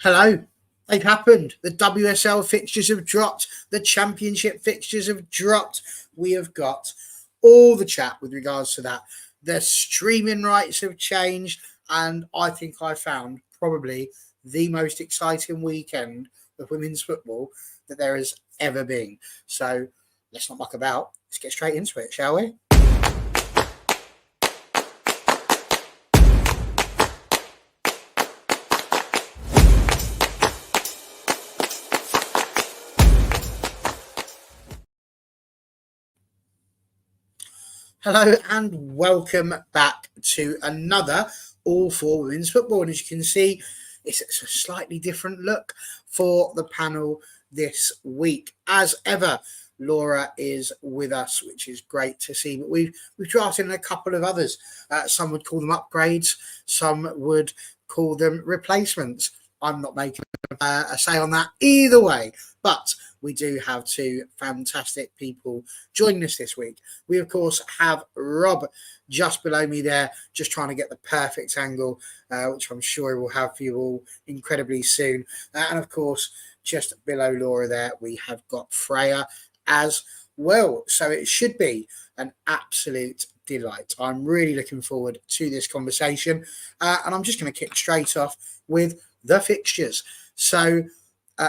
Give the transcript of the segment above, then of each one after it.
Hello. They've happened. The WSL fixtures have dropped. The championship fixtures have dropped. We have got all the chat with regards to that. The streaming rights have changed. And I think I found probably the most exciting weekend of women's football that there has ever been. So let's not muck about. Let's get straight into it, shall we? Hello and welcome back to another All for Women's Football. And as you can see, it's a slightly different look for the panel this week. As ever, Laura is with us, which is great to see. But we've drafted in a couple of others. Some would call them upgrades. Some would call them replacements. I'm not making a say on that either way. But we do have two fantastic people joining us this week. We, of course, have Rob just below me there, just trying to get the perfect angle, which I'm sure he will have for you all incredibly soon. And, of course, just below Laura there, we have got Freya as well. So it should be an absolute delight. I'm really looking forward to this conversation. And I'm just going to kick straight off with the fixtures. So,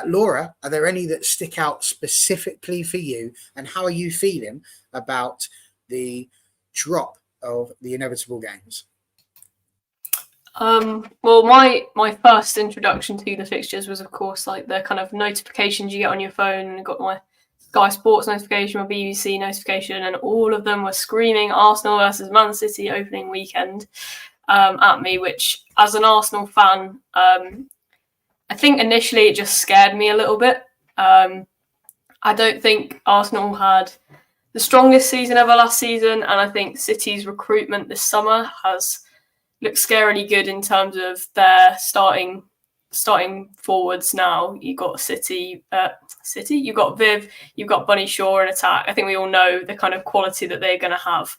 Laura, are there any that stick out specifically for you, and how are you feeling about the drop of the inevitable games? Well, my first introduction to the fixtures was, of course, like the kind of notifications you get on your phone. I got my Sky Sports notification, my BBC notification, and all of them were screaming Arsenal versus Man City opening weekend at me, which, as an Arsenal fan, I think initially it just scared me a little bit. I don't think Arsenal had the strongest season ever last season, and I think City's recruitment this summer has looked scarily good in terms of their starting forwards now. You've got City, you've got Viv, you've got Bunny Shaw in attack. I think we all know the kind of quality that they're going to have.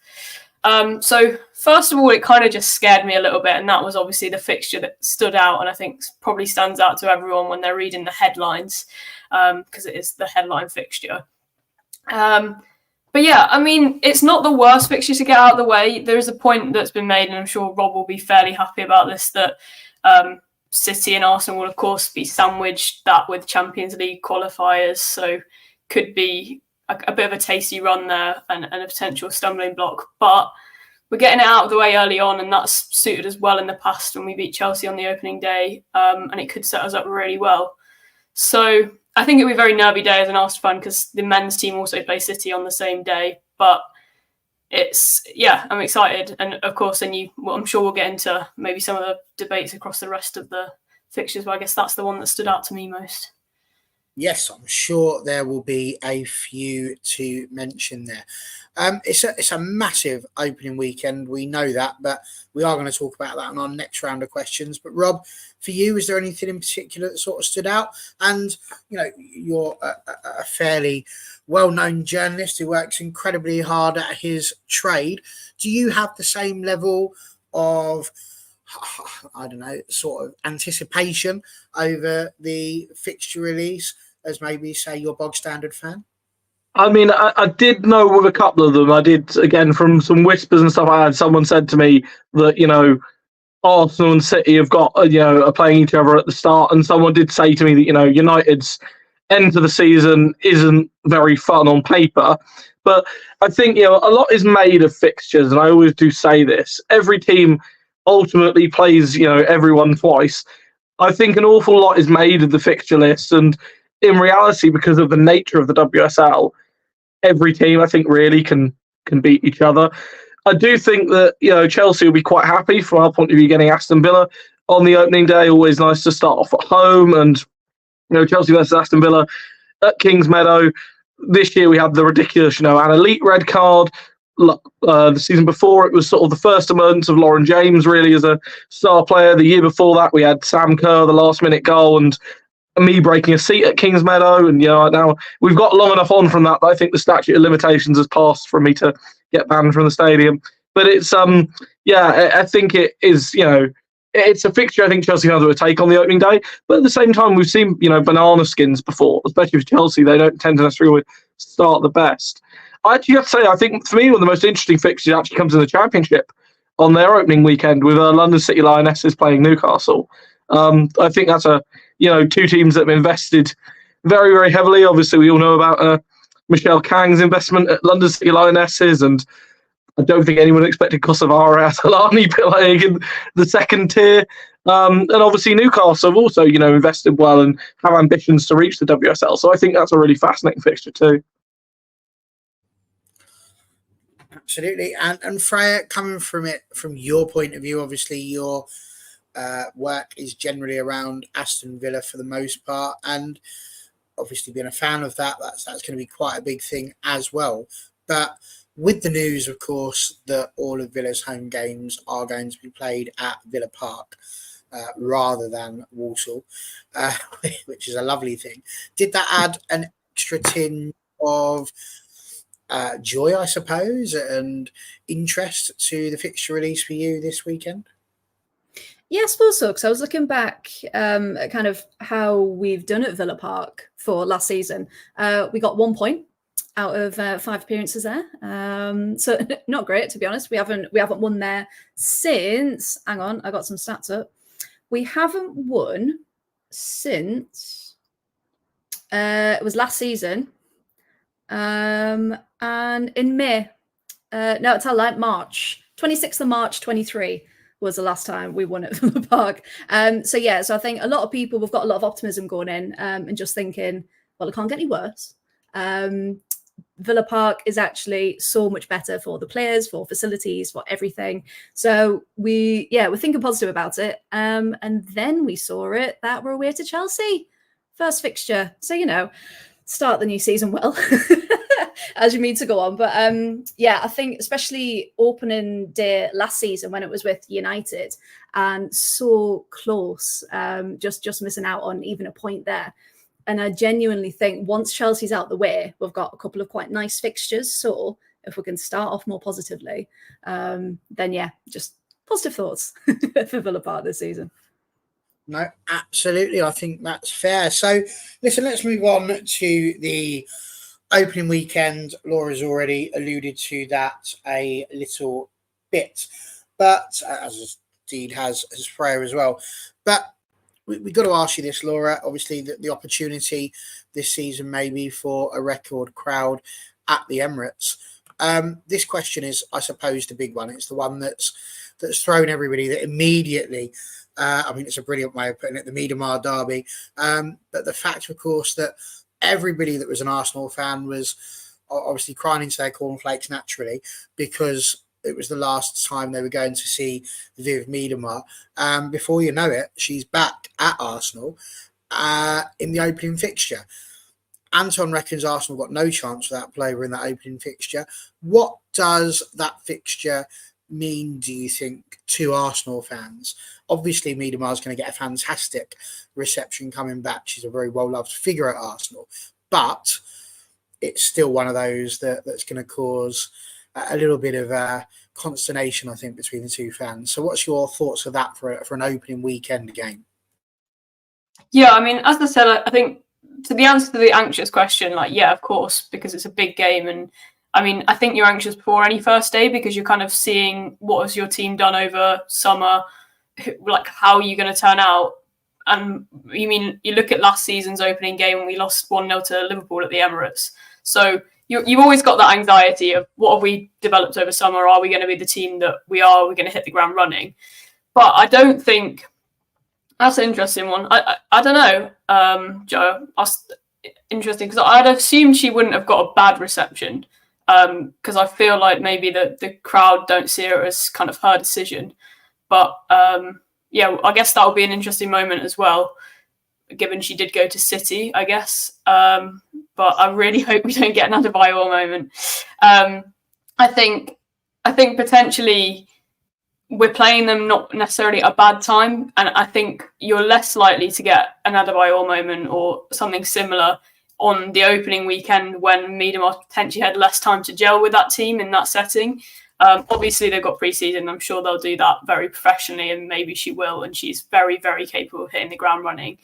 So first of all, it kind of just scared me a little bit, and that was obviously the fixture that stood out, and I think probably stands out to everyone when they're reading the headlines, because it is the headline fixture. But yeah, I mean, it's not the worst fixture to get out of the way. There is a point that's been made, and I'm sure Rob will be fairly happy about this, that City and Arsenal will, of course, be sandwiched that with Champions League qualifiers, so could be a bit of a tasty run there and a potential stumbling block. But we're getting it out of the way early on, and that's suited us well in the past when we beat Chelsea on the opening day, and it could set us up really well. So I think it'll be a very nervy day as an Arsenal fan, because the men's team also play City on the same day. But I'm excited. And of course, I'm sure we'll get into maybe some of the debates across the rest of the fixtures, but I guess that's the one that stood out to me most. Yes, I'm sure there will be a few to mention there. It's a massive opening weekend. We know that, but we are going to talk about that in our next round of questions. But Rob, for you, is there anything in particular that sort of stood out? And, you know, you're a fairly well-known journalist who works incredibly hard at his trade. Do you have the same level of, I don't know, sort of anticipation over the fixture release as maybe, say, your bog standard fan? I mean, I did know with a couple of them. I did, again, from some whispers and stuff I had, someone said to me that, you know, Arsenal and City have got, are playing each other at the start. And someone did say to me that, United's end to the season isn't very fun on paper. But I think, a lot is made of fixtures. And I always do say this. Every team ultimately plays, everyone twice. I think an awful lot is made of the fixture list. And in reality, because of the nature of the WSL, every team, I think, really can beat each other. I do think that, Chelsea will be quite happy from our point of view getting Aston Villa on the opening day. Always nice to start off at home. And, Chelsea versus Aston Villa at Kingsmeadow. This year we had the ridiculous, an elite red card. The season before, it was sort of the first emergence of Lauren James, really, as a star player. The year before that, we had Sam Kerr, the last-minute goal, and me breaking a seat at Kingsmeadow. And, now we've got long enough on from that I think the statute of limitations has passed for me to get banned from the stadium. But it's, I think it is, it's a fixture I think Chelsea fans would take on the opening day. But at the same time, we've seen, banana skins before, especially with Chelsea. They don't tend to necessarily start the best. I actually have to say, I think for me, one of the most interesting fixtures actually comes in the Championship on their opening weekend with London City Lionesses playing Newcastle. I think that's two teams that have invested very, very heavily. Obviously, we all know about Michelle Kang's investment at London City Lionesses, and I don't think anyone expected Kosovare Atalani playing in the second tier. And obviously Newcastle have also, invested well and have ambitions to reach the WSL. So I think that's a really fascinating fixture too. Absolutely. And Freya, coming from your point of view, obviously your work is generally around Aston Villa for the most part. And obviously being a fan of that's going to be quite a big thing as well. But with the news, of course, that all of Villa's home games are going to be played at Villa Park rather than Walsall, which is a lovely thing. Did that add an extra tinge of joy, I suppose, and interest to the fixture release for you this weekend? Yeah, I suppose so, because I was looking back at kind of how we've done at Villa Park for last season. We got 1 point out of 5 appearances there. So not great, to be honest. We haven't won there since, hang on, I got some stats up. We haven't won since, it was last season. And in May, no, it's March, 26th of March, 23 was the last time we won at Villa Park. So I think a lot of people, we've got a lot of optimism going in and just thinking, well, it can't get any worse. Villa Park is actually so much better for the players, for facilities, for everything. So we're thinking positive about it. And then we saw it that we're away to Chelsea. First fixture. So, start the new season well, as you mean to go on. But I think especially opening day last season when it was with United and so close, just missing out on even a point there. And I genuinely think once Chelsea's out the way, we've got a couple of quite nice fixtures. So if we can start off more positively, then just positive thoughts for Villa Park this season. No, absolutely. I think that's fair. So listen, let's move on to the opening weekend. Laura's already alluded to that a little bit, but as indeed has Freya as well. But we've got to ask you this, Laura. Obviously, the opportunity this season maybe for a record crowd at the Emirates. This question is, I suppose, the big one. It's the one that's thrown everybody that immediately. It's a brilliant way of putting it, the Miedemar derby. But the fact, of course, that everybody that was an Arsenal fan was obviously crying into their cornflakes naturally because it was the last time they were going to see Viv Miedemar. Before you know it, she's back at Arsenal in the opening fixture. Anton reckons Arsenal got no chance for that player in that opening fixture. What does that fixture mean, do you think, to Arsenal fans? Obviously, Miedemar is going to get a fantastic reception coming back. She's a very well-loved figure at Arsenal. But it's still one of those that's going to cause a little bit of consternation, I think, between the two fans. So what's your thoughts of that for an opening weekend game? Yeah, as I said, I think to the answer to the anxious question, of course, because it's a big game. And I think you're anxious before any first day because you're kind of seeing what has your team done over summer, how are you going to turn out? And you look at last season's opening game when we lost 1-0 to Liverpool at the Emirates. So you've always got that anxiety of what have we developed over summer? Are we going to be the team that we are? Are we going to hit the ground running? But I don't think that's an interesting one. I don't know, Joe. Interesting because I'd assumed she wouldn't have got a bad reception because I feel like maybe the crowd don't see her as kind of her decision. But I guess that will be an interesting moment as well, given she did go to City, I guess. But I really hope we don't get another viral moment. I think potentially we're playing them not necessarily at a bad time, and I think you're less likely to get another viral moment or something similar on the opening weekend when Miedemar potentially had less time to gel with that team in that setting. Obviously, they've got pre-season. I'm sure they'll do that very professionally, and maybe she will. And she's very, very capable of hitting the ground running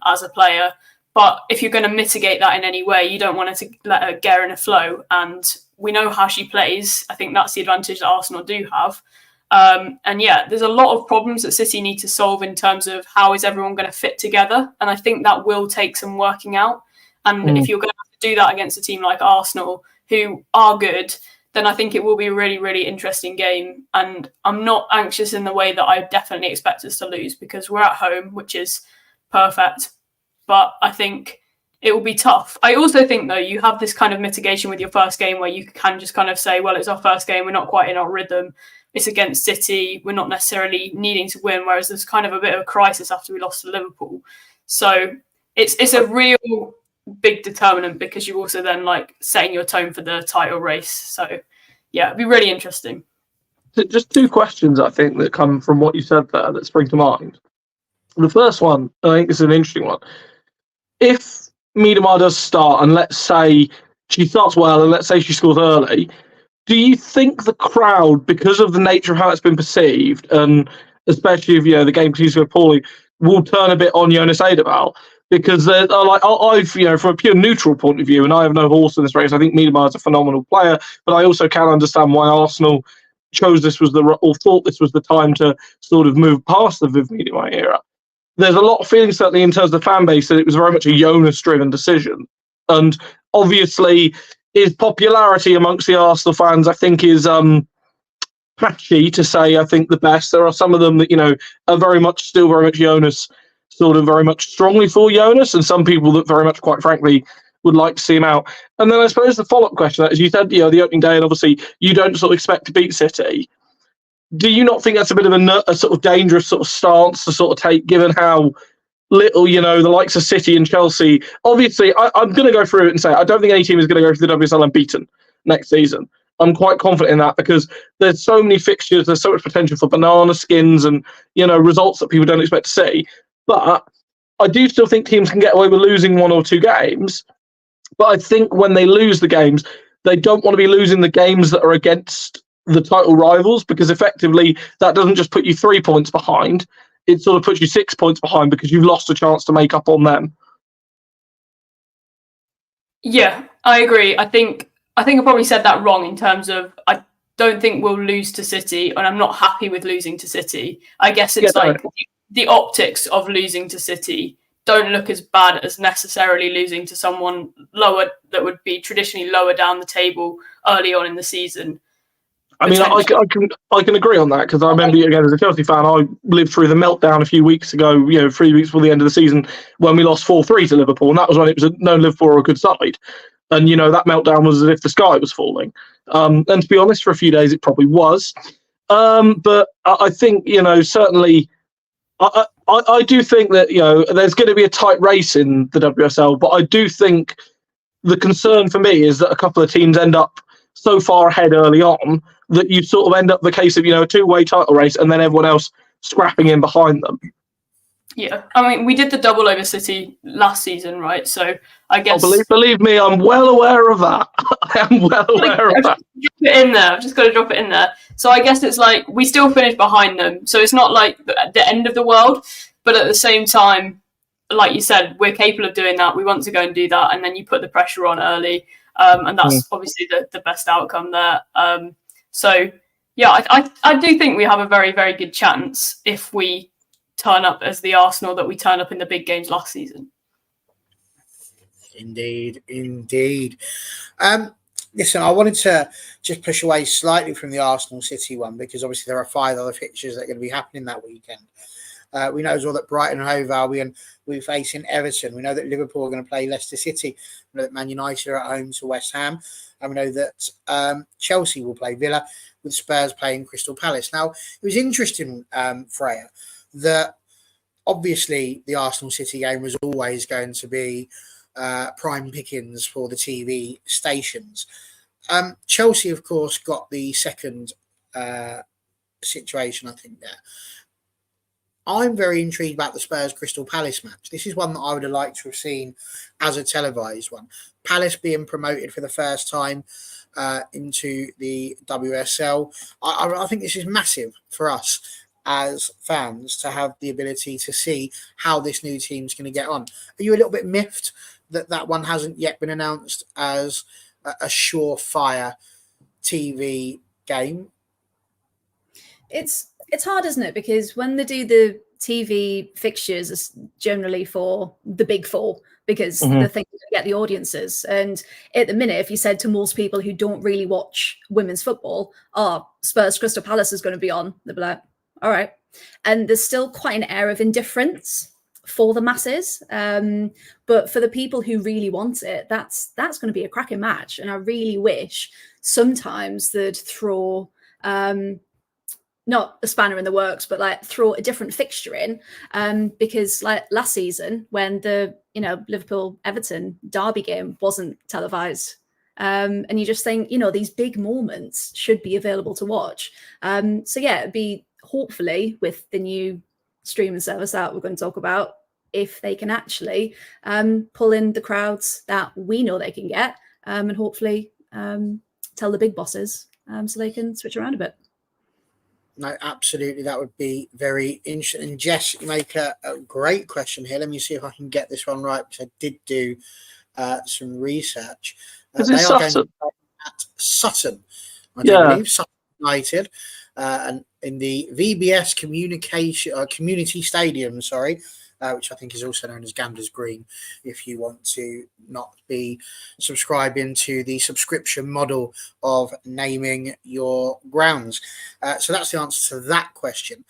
as a player. But if you're going to mitigate that in any way, you don't want to let her get her in a flow. And we know how she plays. I think that's the advantage that Arsenal do have. And yeah, there's a lot of problems that City need to solve in terms of how is everyone going to fit together. And I think that will take some working out. And if you're going to have to do that against a team like Arsenal, who are good, then I think it will be a really, really interesting game. And I'm not anxious in the way that I definitely expect us to lose, because we're at home, which is perfect. But I think it will be tough. I also think, though, you have this kind of mitigation with your first game where you can just kind of say, well, it's our first game. We're not quite in our rhythm. It's against City. We're not necessarily needing to win, whereas there's kind of a bit of a crisis after we lost to Liverpool. So it's a real big determinant, because you're also then like setting your tone for the title race. So yeah, it'd be really interesting. Just two questions, I think, that come from what you said there that spring to mind. The first one, I think, is an interesting one. If Miedemar does start, and let's say she starts well, and let's say she scores early, do you think the crowd, because of the nature of how it's been perceived, and especially if the game continues to go poorly, will turn a bit on Jonas Eidevall? Because they're like, I've from a pure neutral point of view, and I have no horse in this race. I think Miedemar is a phenomenal player, but I also can understand why Arsenal thought this was the time to sort of move past the Viv Miedemar era. There's a lot of feeling, certainly in terms of the fan base, that it was very much a Jonas-driven decision. And obviously, his popularity amongst the Arsenal fans, I think, is patchy, to say, I think, the best. There are some of them that, are still very much Jonas, sort of very much strongly for Jonas, and some people that very much, quite frankly, would like to see him out. And then I suppose the follow-up question, as you said, the opening day, and obviously you don't sort of expect to beat City. Do you not think that's a bit of a sort of dangerous sort of stance to sort of take, given how little, the likes of City and Chelsea? Obviously, I'm going to go through it and say I don't think any team is going to go through the WSL unbeaten next season. I'm quite confident in that, because there's so many fixtures, there's so much potential for banana skins and, results that people don't expect to see. But I do still think teams can get away with losing one or two games. But I think when they lose the games, they don't want to be losing the games that are against the title rivals, because effectively that doesn't just put you 3 points behind, it sort of puts you 6 points behind, because you've lost a chance to make up on them. Yeah, I agree. I think I probably said that wrong in terms of I don't think we'll lose to City, and I'm not happy with losing to City. I guess it's the optics of losing to City don't look as bad as necessarily losing to someone lower that would be traditionally lower down the table early on in the season. I mean, I can agree on that, because I remember, again, as a Chelsea fan, I lived through the meltdown a few weeks ago, 3 weeks before the end of the season, when we lost 4-3 to Liverpool, and that was when it was known Liverpool were a good side. And, that meltdown was as if the sky was falling. And to be honest, for a few days it probably was. But I think, certainly, I do think that, there's going to be a tight race in the WSL, but I do think the concern for me is that a couple of teams end up so far ahead early on that you sort of end up the case of, a two-way title race, and then everyone else scrapping in behind them. Yeah, I mean, we did the double over City last season, right? So I guess... believe me, I'm well aware of that. I am well aware of that. I've just got to drop it in there. So I guess it's like, we still finished behind them. So it's not like the end of the world, but at the same time, like you said, we're capable of doing that. We want to go and do that. And then you put the pressure on early. And that's obviously the best outcome there. So, yeah, I do think we have a very, very good chance if we turn up as the Arsenal that we turned up in the big games last season. Indeed. Listen, I wanted to just push away slightly from the Arsenal City one, because obviously there are 5 other fixtures that are going to be happening that weekend. We know as well that Brighton and Hove Albion will be facing Everton. We know that Liverpool are going to play Leicester City. We know that Man United are at home to West Ham. And we know that Chelsea will play Villa, with Spurs playing Crystal Palace. Now, it was interesting, Freya, that obviously the Arsenal City game was always going to be prime pickings for the TV stations. Chelsea, of course, got the second situation, I think, there. I'm very intrigued about the Spurs Crystal Palace match. This is one that I would have liked to have seen as a televised one. Palace being promoted for the first time into the WSL. I think this is massive for us as fans to have the ability to see how this new team's going to get on. Are you a little bit miffed that that one hasn't yet been announced as a surefire TV game? It's hard, isn't it? Because when they do the TV fixtures, it's generally for the big four, because the thing to get the audiences. And at the minute, if you said to most people who don't really watch women's football, "Oh, Spurs Crystal Palace is going to be on," they'll be like, "All right." And there's still quite an air of indifference for the masses, but for the people who really want it, that's going to be a cracking match. And I really wish sometimes they'd throw not a spanner in the works, but like throw a different fixture in, because like last season when the Liverpool Everton derby game wasn't televised, and you just think these big moments should be available to watch. So yeah, it'd be hopefully with the new streaming service that we're going to talk about, if they can actually pull in the crowds that we know they can get, and hopefully tell the big bosses so they can switch around a bit. No, absolutely. That would be very interesting. And Jess, you make a great question here. Let me see if I can get this one right, because I did do some research. Is it Sutton? Going to play at Sutton, I believe, Sutton United, and in the VBS Community Stadium, which I think is also known as Gamblers Green, if you want to not be subscribing to the subscription model of naming your grounds. So that's the answer to that question.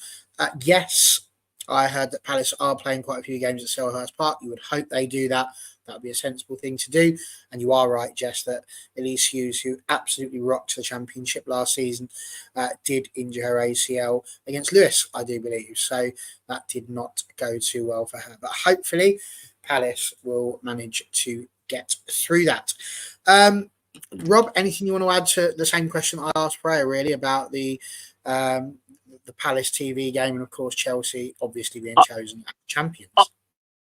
Yes, I heard that Palace are playing quite a few games at Selhurst Park. You would hope they do that. That would be a sensible thing to do. And you are right, Jess, that Elise Hughes, who absolutely rocked the championship last season, did injure her ACL against Lewis, I do believe. So that did not go too well for her. But hopefully Palace will manage to get through that. Rob, anything you want to add to the same question I asked prior, really, about the Palace TV game, and of course Chelsea obviously being chosen as champions?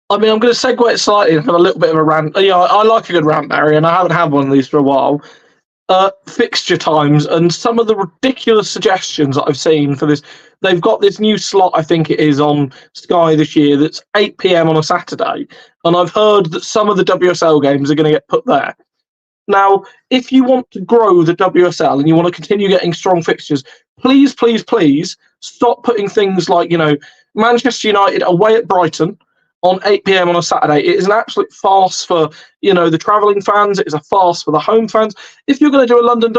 I mean, I'm going to segue it slightly and have a little bit of a rant. I like a good rant, Barry, and I haven't had one of these for a while. Fixture times and some of the ridiculous suggestions that I've seen for this. They've got this new slot, I think it is, on Sky this year that's 8 p.m. on a Saturday. And I've heard that some of the WSL games are going to get put there. Now, if you want to grow the WSL and you want to continue getting strong fixtures, please, please, please stop putting things like, Manchester United away at Brighton on 8 p.m. on a Saturday. It is an absolute farce for, the travelling fans. It is a farce for the home fans. If you're going to do a London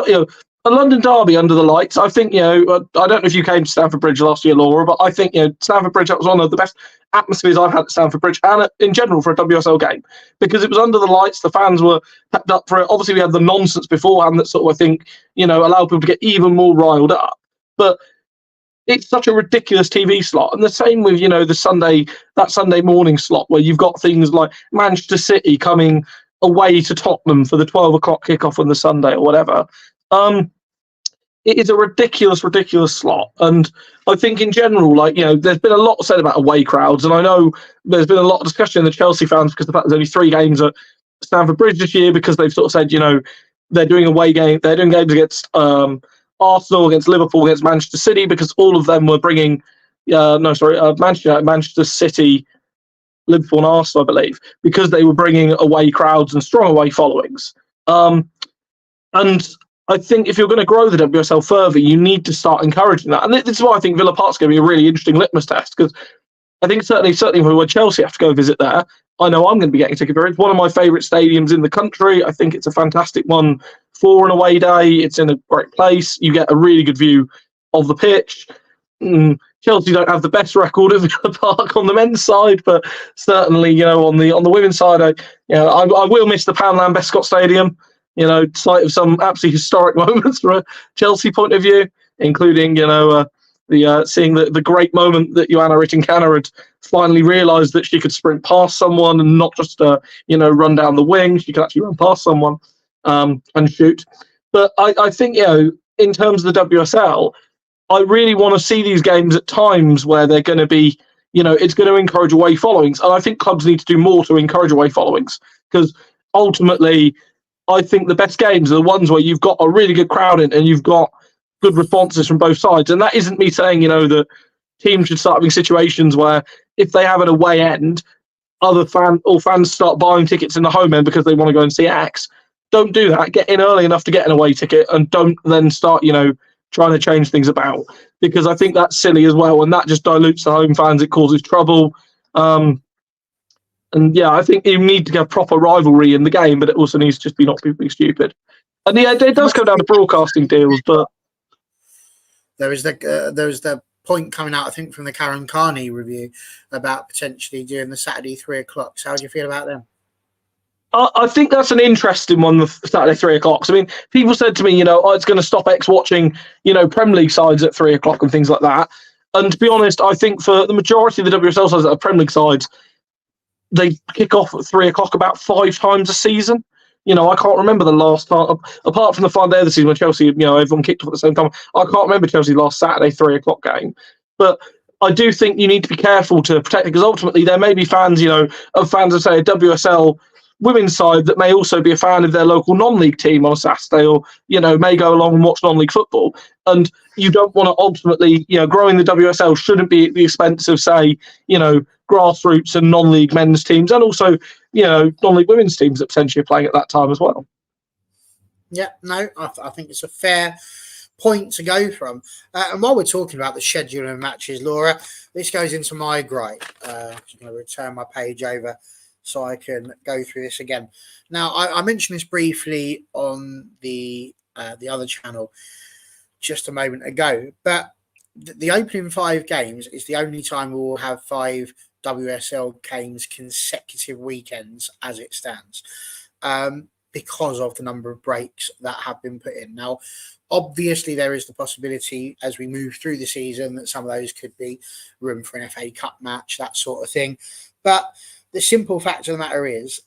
derby under the lights, I think, I don't know if you came to Stamford Bridge last year, Laura, but I think, Stamford Bridge, that was one of the best atmospheres I've had at Stamford Bridge, and in general for a WSL game, because it was under the lights. The fans were pepped up for it. Obviously, we had the nonsense beforehand that sort of, I think, allowed people to get even more riled up. But it's such a ridiculous TV slot. And the same with, that Sunday morning slot where you've got things like Manchester City coming away to Tottenham for the 12 o'clock kickoff on the Sunday or whatever. It is a ridiculous, ridiculous slot. And I think in general, there's been a lot said about away crowds. And I know there's been a lot of discussion in the Chelsea fans because the fact there's only 3 games at Stamford Bridge this year, because they've sort of said, they're doing away game. They're doing games against Arsenal, against Liverpool, against Manchester City, because all of them were bringing, Manchester City, Liverpool and Arsenal, I believe, because they were bringing away crowds and strong away followings. And I think if you're going to grow the WSL further, you need to start encouraging that. And this is why I think Villa Park's going to be a really interesting litmus test, because I think certainly when Chelsea have to go visit there, I know I'm going to be getting a ticket for it. It's one of my favourite stadiums in the country. I think it's a fantastic one for an away day. It's in a great place. You get a really good view of the pitch. Chelsea don't have the best record of Villa Park on the men's side, but certainly, on the women's side, I will miss the Pam Lambescott Stadium. Site of some absolutely historic moments from a Chelsea point of view, including seeing the great moment that Joanna Rittinkana had finally realised that she could sprint past someone and not just run down the wing. She could actually run past someone and shoot. But I think in terms of the WSL, I really want to see these games at times where they're going to be it's going to encourage away followings. And I think clubs need to do more to encourage away followings, because ultimately, I think the best games are the ones where you've got a really good crowd in and you've got good responses from both sides. And that isn't me saying, that teams should start having situations where if they have an away end, fans start buying tickets in the home end because they want to go and see X. Don't do that. Get in early enough to get an away ticket, and don't then start, trying to change things about, because I think that's silly as well, and that just dilutes the home fans. It causes trouble. And yeah, I think you need to have proper rivalry in the game, but it also needs to just be not being stupid. And yeah, it does come down to broadcasting deals, but there is the point coming out, I think, from the Karen Carney review about potentially doing the Saturday 3:00. So how do you feel about them? I think that's an interesting one, the Saturday 3:00. I mean, people said to me, it's going to stop X watching, Premier League sides at 3:00 and things like that. And to be honest, I think for the majority of the WSL sides that are Premier League sides, they kick off at 3:00 about 5 times a season. I can't remember the last time, apart from the final day of the season when Chelsea, everyone kicked off at the same time. I can't remember Chelsea's last Saturday 3:00 game. But I do think you need to be careful to protect it, because ultimately there may be fans, of fans of, say, a WSL women's side that may also be a fan of their local non-league team on a Saturday, or may go along and watch non-league football. And you don't want to ultimately, growing the WSL shouldn't be at the expense of, say, grassroots and non-league men's teams, and also non-league women's teams that potentially are playing at that time as well. Yeah, no, I think it's a fair point to go from. And while we're talking about the schedule of matches, Laura, this goes into my gripe. I'm going to return my page over so I can go through this again. Now, I mentioned this briefly on the other channel just a moment ago, but the opening 5 games is the only time we will have 5 WSL games consecutive weekends as it stands, because of the number of breaks that have been put in. Now, obviously, there is the possibility as we move through the season that some of those could be room for an FA Cup match, that sort of thing. But the simple fact of the matter is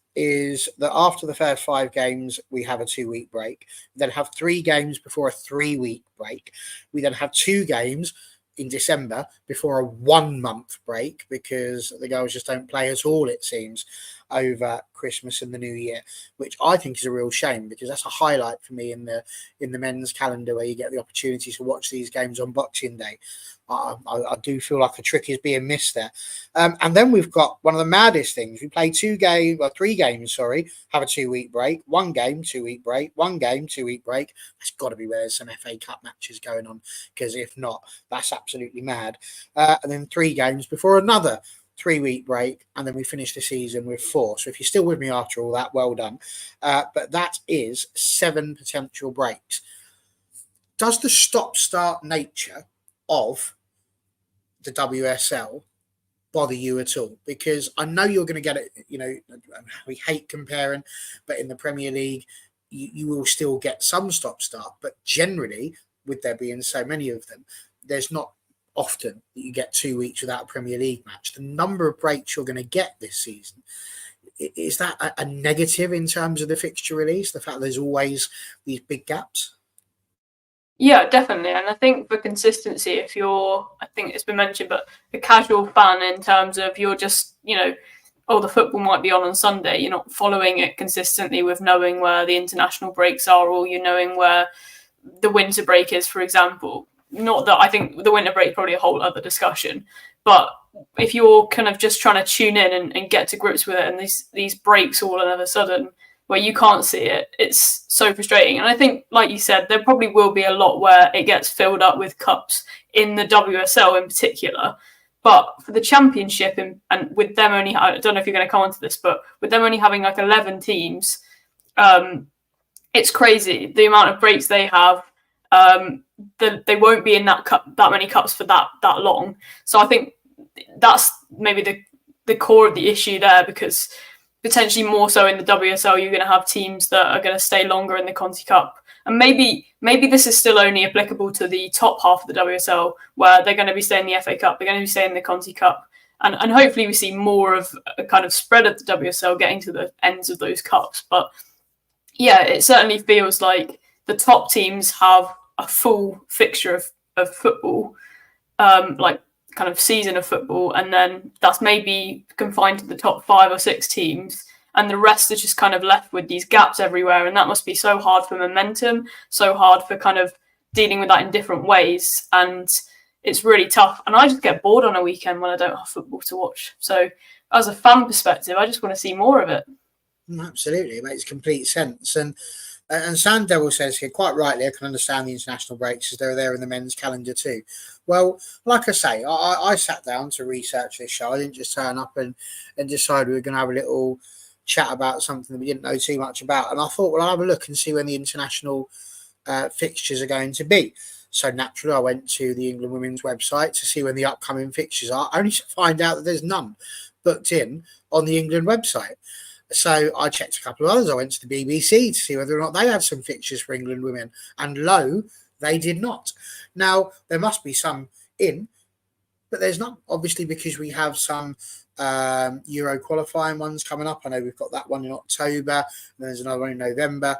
that after the first 5 games, we have a 2-week break. We then have 3 games before a 3-week break. We then have 2 games in December before a 1-month break, because the girls just don't play at all, it seems, over Christmas and the New Year, which I think is a real shame, because that's a highlight for me in the men's calendar, where you get the opportunity to watch these games on Boxing Day. I do feel like a trick is being missed there. And then we've got one of the maddest things. We play 3 games, have a 2-week break, 1 game, 2-week break, 1 game, 2-week break. That's got to be where there's some FA Cup matches going on, because if not, that's absolutely mad. And then 3 games before another 3-week break, and then we finish the season with 4. So if you're still with me after all that, well done. But that is 7 potential breaks. Does the stop-start nature of the WSL bother you at all? Because I know you're going to get it, we hate comparing, but in the Premier League, you will still get some stop-start. But generally, with there being so many of them, there's not often that you get 2 weeks without a Premier League match. The number of breaks you're going to get this season, is that a negative in terms of the fixture release, the fact there's always these big gaps? Yeah, definitely. And I think for consistency, if you're, I think it's been mentioned, but a casual fan, in terms of you're just, the football might be on Sunday, you're not following it consistently with knowing where the international breaks are, or you knowing where the winter break is, for example. Not that I think the winter break is probably a whole other discussion, but if you're kind of just trying to tune in and get to grips with it, and these breaks all of a sudden where you can't see it, it's so frustrating. And I think, like you said, there probably will be a lot where it gets filled up with cups in the WSL in particular. But for the championship, and with them only, I don't know if you're going to come on to this, but with them only having like 11 teams, it's crazy the amount of breaks they have. They won't be in that many cups for that long. So I think that's maybe the core of the issue there, because potentially more so in the WSL, you're going to have teams that are going to stay longer in the Conti Cup. And maybe this is still only applicable to the top half of the WSL, where they're going to be staying in the FA Cup, they're going to be staying in the Conti Cup. And hopefully we see more of a kind of spread of the WSL getting to the ends of those cups. But yeah, it certainly feels like the top teams have a full fixture of football, like kind of season of football, and then that's maybe confined to the top 5 or 6 teams, and the rest are just kind of left with these gaps everywhere, and that must be so hard for momentum, so hard for kind of dealing with that in different ways, and it's really tough. And I just get bored on a weekend when I don't have football to watch. So as a fan perspective, I just want to see more of it. Absolutely, it makes complete sense. And Sand Devil says here, quite rightly, I can understand the international breaks as they're there in the men's calendar too. Well, like I say, I sat down to research this show. I didn't just turn up and decide we were going to have a little chat about something that we didn't know too much about. And I thought, well, I'll have a look and see when the international fixtures are going to be. So naturally, I went to the England women's website to see when the upcoming fixtures are, only to find out that there's none booked in on the England website. So I checked a couple of others. I went to the BBC to see whether or not they had some fixtures for England women. And lo, they did not. Now, there must be some in, but there's not, obviously, because we have some Euro qualifying ones coming up. I know we've got that one in October, and there's another one in November.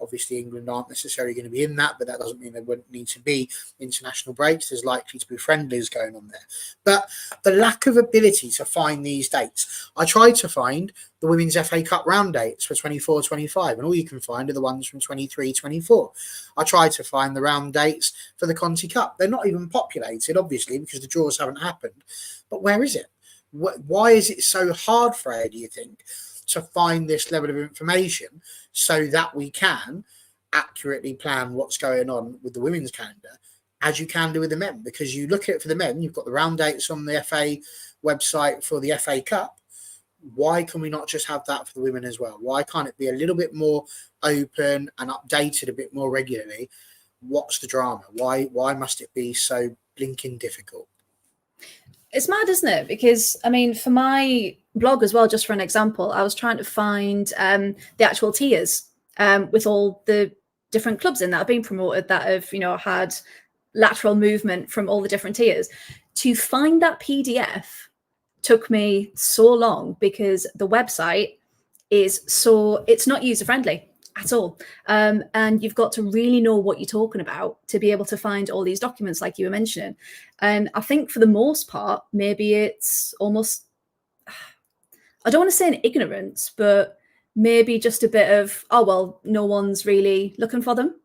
Obviously, England aren't necessarily going to be in that, but that doesn't mean there wouldn't need to be international breaks. There's likely to be friendlies going on there. But the lack of ability to find these dates. I tried to find the Women's FA Cup round dates for 24-25, and all you can find are the ones from 23-24. I tried to find the round dates for the Conti Cup. They're not even populated, obviously, because the draws haven't happened. But where is it? Why is it so hard, Freya, do you think, to find this level of information so that we can accurately plan what's going on with the women's calendar as you can do with the men? Because you look at it for the men, you've got the round dates on the FA website for the FA Cup. Why can we not just have that for the women as well? Why can't it be a little bit more open and updated a bit more regularly? What's the drama? Why must it be so blinking difficult? It's mad, isn't it? Because, I mean, for my blog as well, just for an example, I was trying to find the actual tiers with all the different clubs in that have been promoted that have, had lateral movement from all the different tiers. To find that PDF took me so long because the website it's not user-friendly at all. And you've got to really know what you're talking about to be able to find all these documents like you were mentioning. And I think for the most part, maybe it's almost, I don't want to say an ignorance, but maybe just a bit of, oh, well, no one's really looking for them.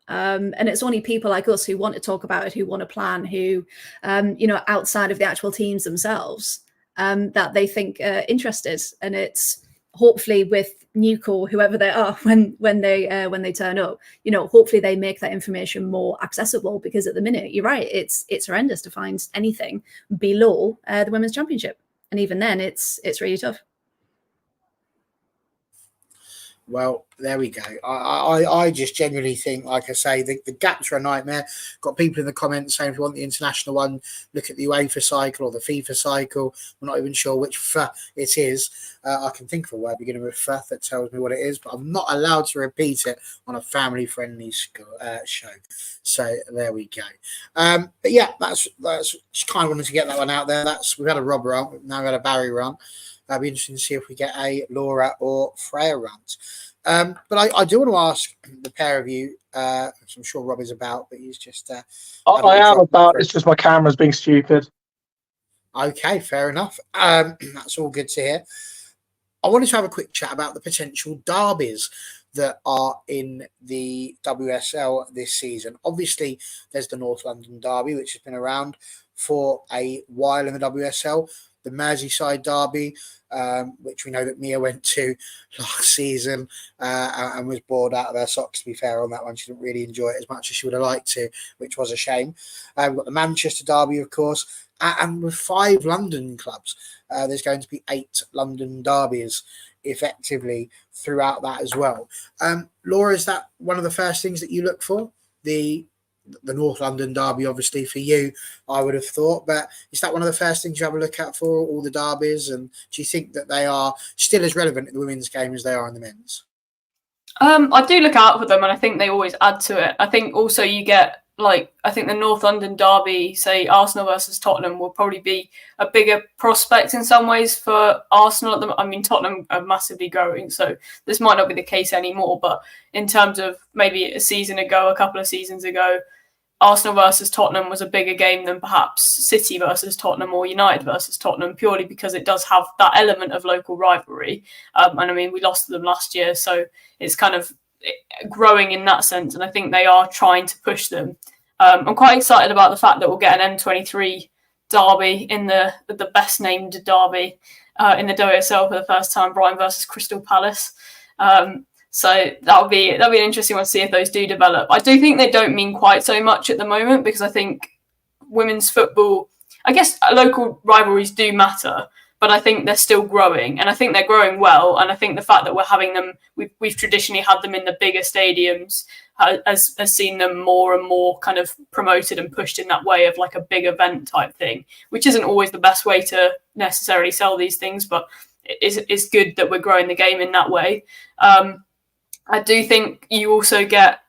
And it's only people like us who want to talk about it, who want to plan, who, outside of the actual teams themselves, that they think interested. And it's hopefully with Newco, whoever they are, when they turn up, hopefully they make that information more accessible, because at the minute, you're right, it's horrendous to find anything below the Women's Championship. And even then, it's really tough. Well, there we go. I just genuinely think, like I say, the gaps are a nightmare. Got people in the comments saying if you want the international one, look at the UEFA cycle or the FIFA cycle. We're not even sure which it is. I can think of a word beginning with F that tells me what it is, but I'm not allowed to repeat it on a family-friendly show. So there we go. But yeah, that's just kind of wanted to get that one out there. We've had a Rob run, now we've had a Barry run. It'll be interesting to see if we get a Laura or Freya rant. But I do want to ask the pair of you, which I'm sure Rob is about, but he's just... I am about, it's just my camera's being stupid. Okay, fair enough. That's all good to hear. I wanted to have a quick chat about the potential derbies that are in the WSL this season. Obviously, there's the North London derby, which has been around for a while in the WSL. The Merseyside derby, which we know that Mia went to last season and was bored out of her socks, to be fair on that one. She didn't really enjoy it as much as she would have liked to, which was a shame. We've got the Manchester derby, of course, and with 5 London clubs, there's going to be 8 London derbies effectively throughout that as well. Laura, is that one of the first things that you look for? The North London derby, obviously, for you, I would have thought. But is that one of the first things you have a look at for all the derbies? And do you think that they are still as relevant in the women's game as they are in the men's? I do look out for them, and I think they always add to it. I think also you get, I think the North London derby, say Arsenal versus Tottenham, will probably be a bigger prospect in some ways for Arsenal. I mean, Tottenham are massively growing, so this might not be the case anymore. But in terms of maybe a season ago, a couple of seasons ago, Arsenal versus Tottenham was a bigger game than perhaps City versus Tottenham or United versus Tottenham, purely because it does have that element of local rivalry. And I mean, we lost to them last year, so it's kind of growing in that sense. And I think they are trying to push them. I'm quite excited about the fact that we'll get an M23 derby in the best named derby in the WSL for the first time, Brighton versus Crystal Palace. So that'll be an interesting one to see if those do develop. I do think they don't mean quite so much at the moment, because I think women's football, I guess local rivalries do matter, but I think they're still growing, and I think they're growing well. And I think the fact that we're having them, we've traditionally had them in the bigger stadiums, has seen them more and more kind of promoted and pushed in that way of like a big event type thing, which isn't always the best way to necessarily sell these things, but it's good that we're growing the game in that way. I do think you also get,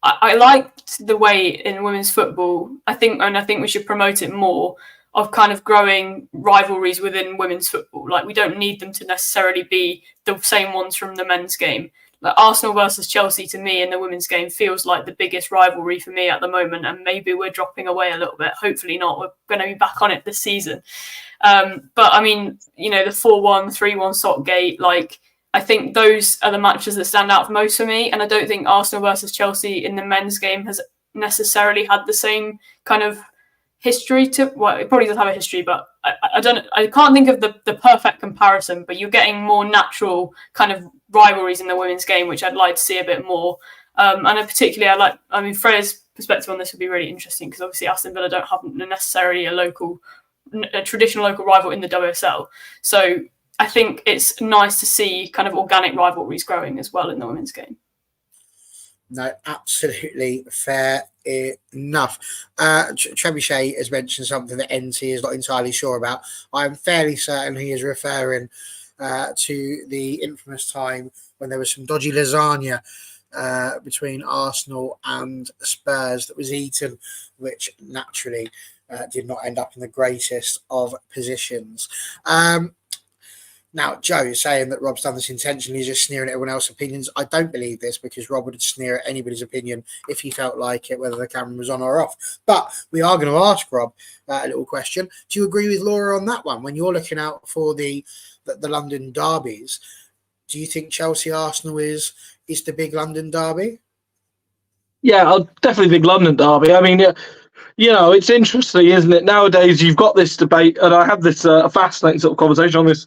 I liked the way in women's football, I think we should promote it more, of kind of growing rivalries within women's football. Like, we don't need them to necessarily be the same ones from the men's game. Like Arsenal versus Chelsea, to me, in the women's game feels like the biggest rivalry for me at the moment, and maybe we're dropping away a little bit. Hopefully not. We're going to be back on it this season. But I mean, the 4-1, 3-1 Sockgate, like, I think those are the matches that stand out most for me. And I don't think Arsenal versus Chelsea in the men's game has necessarily had the same kind of history to, well, it probably does have a history, but I can't think of the perfect comparison, but you're getting more natural kind of rivalries in the women's game, which I'd like to see a bit more. And particularly, Freya's perspective on this would be really interesting, because obviously Aston Villa don't have necessarily a traditional local rival in the WSL. So I think it's nice to see kind of organic rivalries growing as well in the women's game. No, absolutely fair enough. Trebuchet has mentioned something that NT is not entirely sure about. I'm fairly certain he is referring to the infamous time when there was some dodgy lasagna between Arsenal and Spurs that was eaten, which naturally did not end up in the greatest of positions. Now, Joe is saying that Rob's done this intentionally, he's just sneering at everyone else's opinions. I don't believe this, because Rob would sneer at anybody's opinion if he felt like it, whether the camera was on or off. But we are going to ask Rob a little question. Do you agree with Laura on that one? When you're looking out for the London derbies, do you think Chelsea-Arsenal is the big London derby? Yeah, I'll definitely think London derby. I mean, it's interesting, isn't it? Nowadays, you've got this debate, and I had this fascinating sort of conversation on this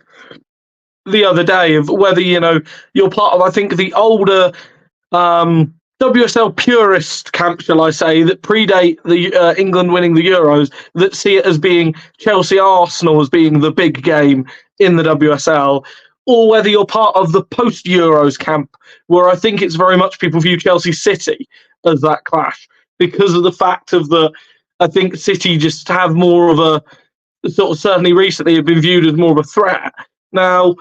the other day, of whether, you're part of, I think, the older WSL purist camp, shall I say, that predate the England winning the Euros, that see it as being Chelsea-Arsenal as being the big game in the WSL, or whether you're part of the post-Euros camp, where I think it's very much people view Chelsea-City as that clash, because of the fact of I think City just have more of a, sort of certainly recently, have been viewed as more of a threat. Now,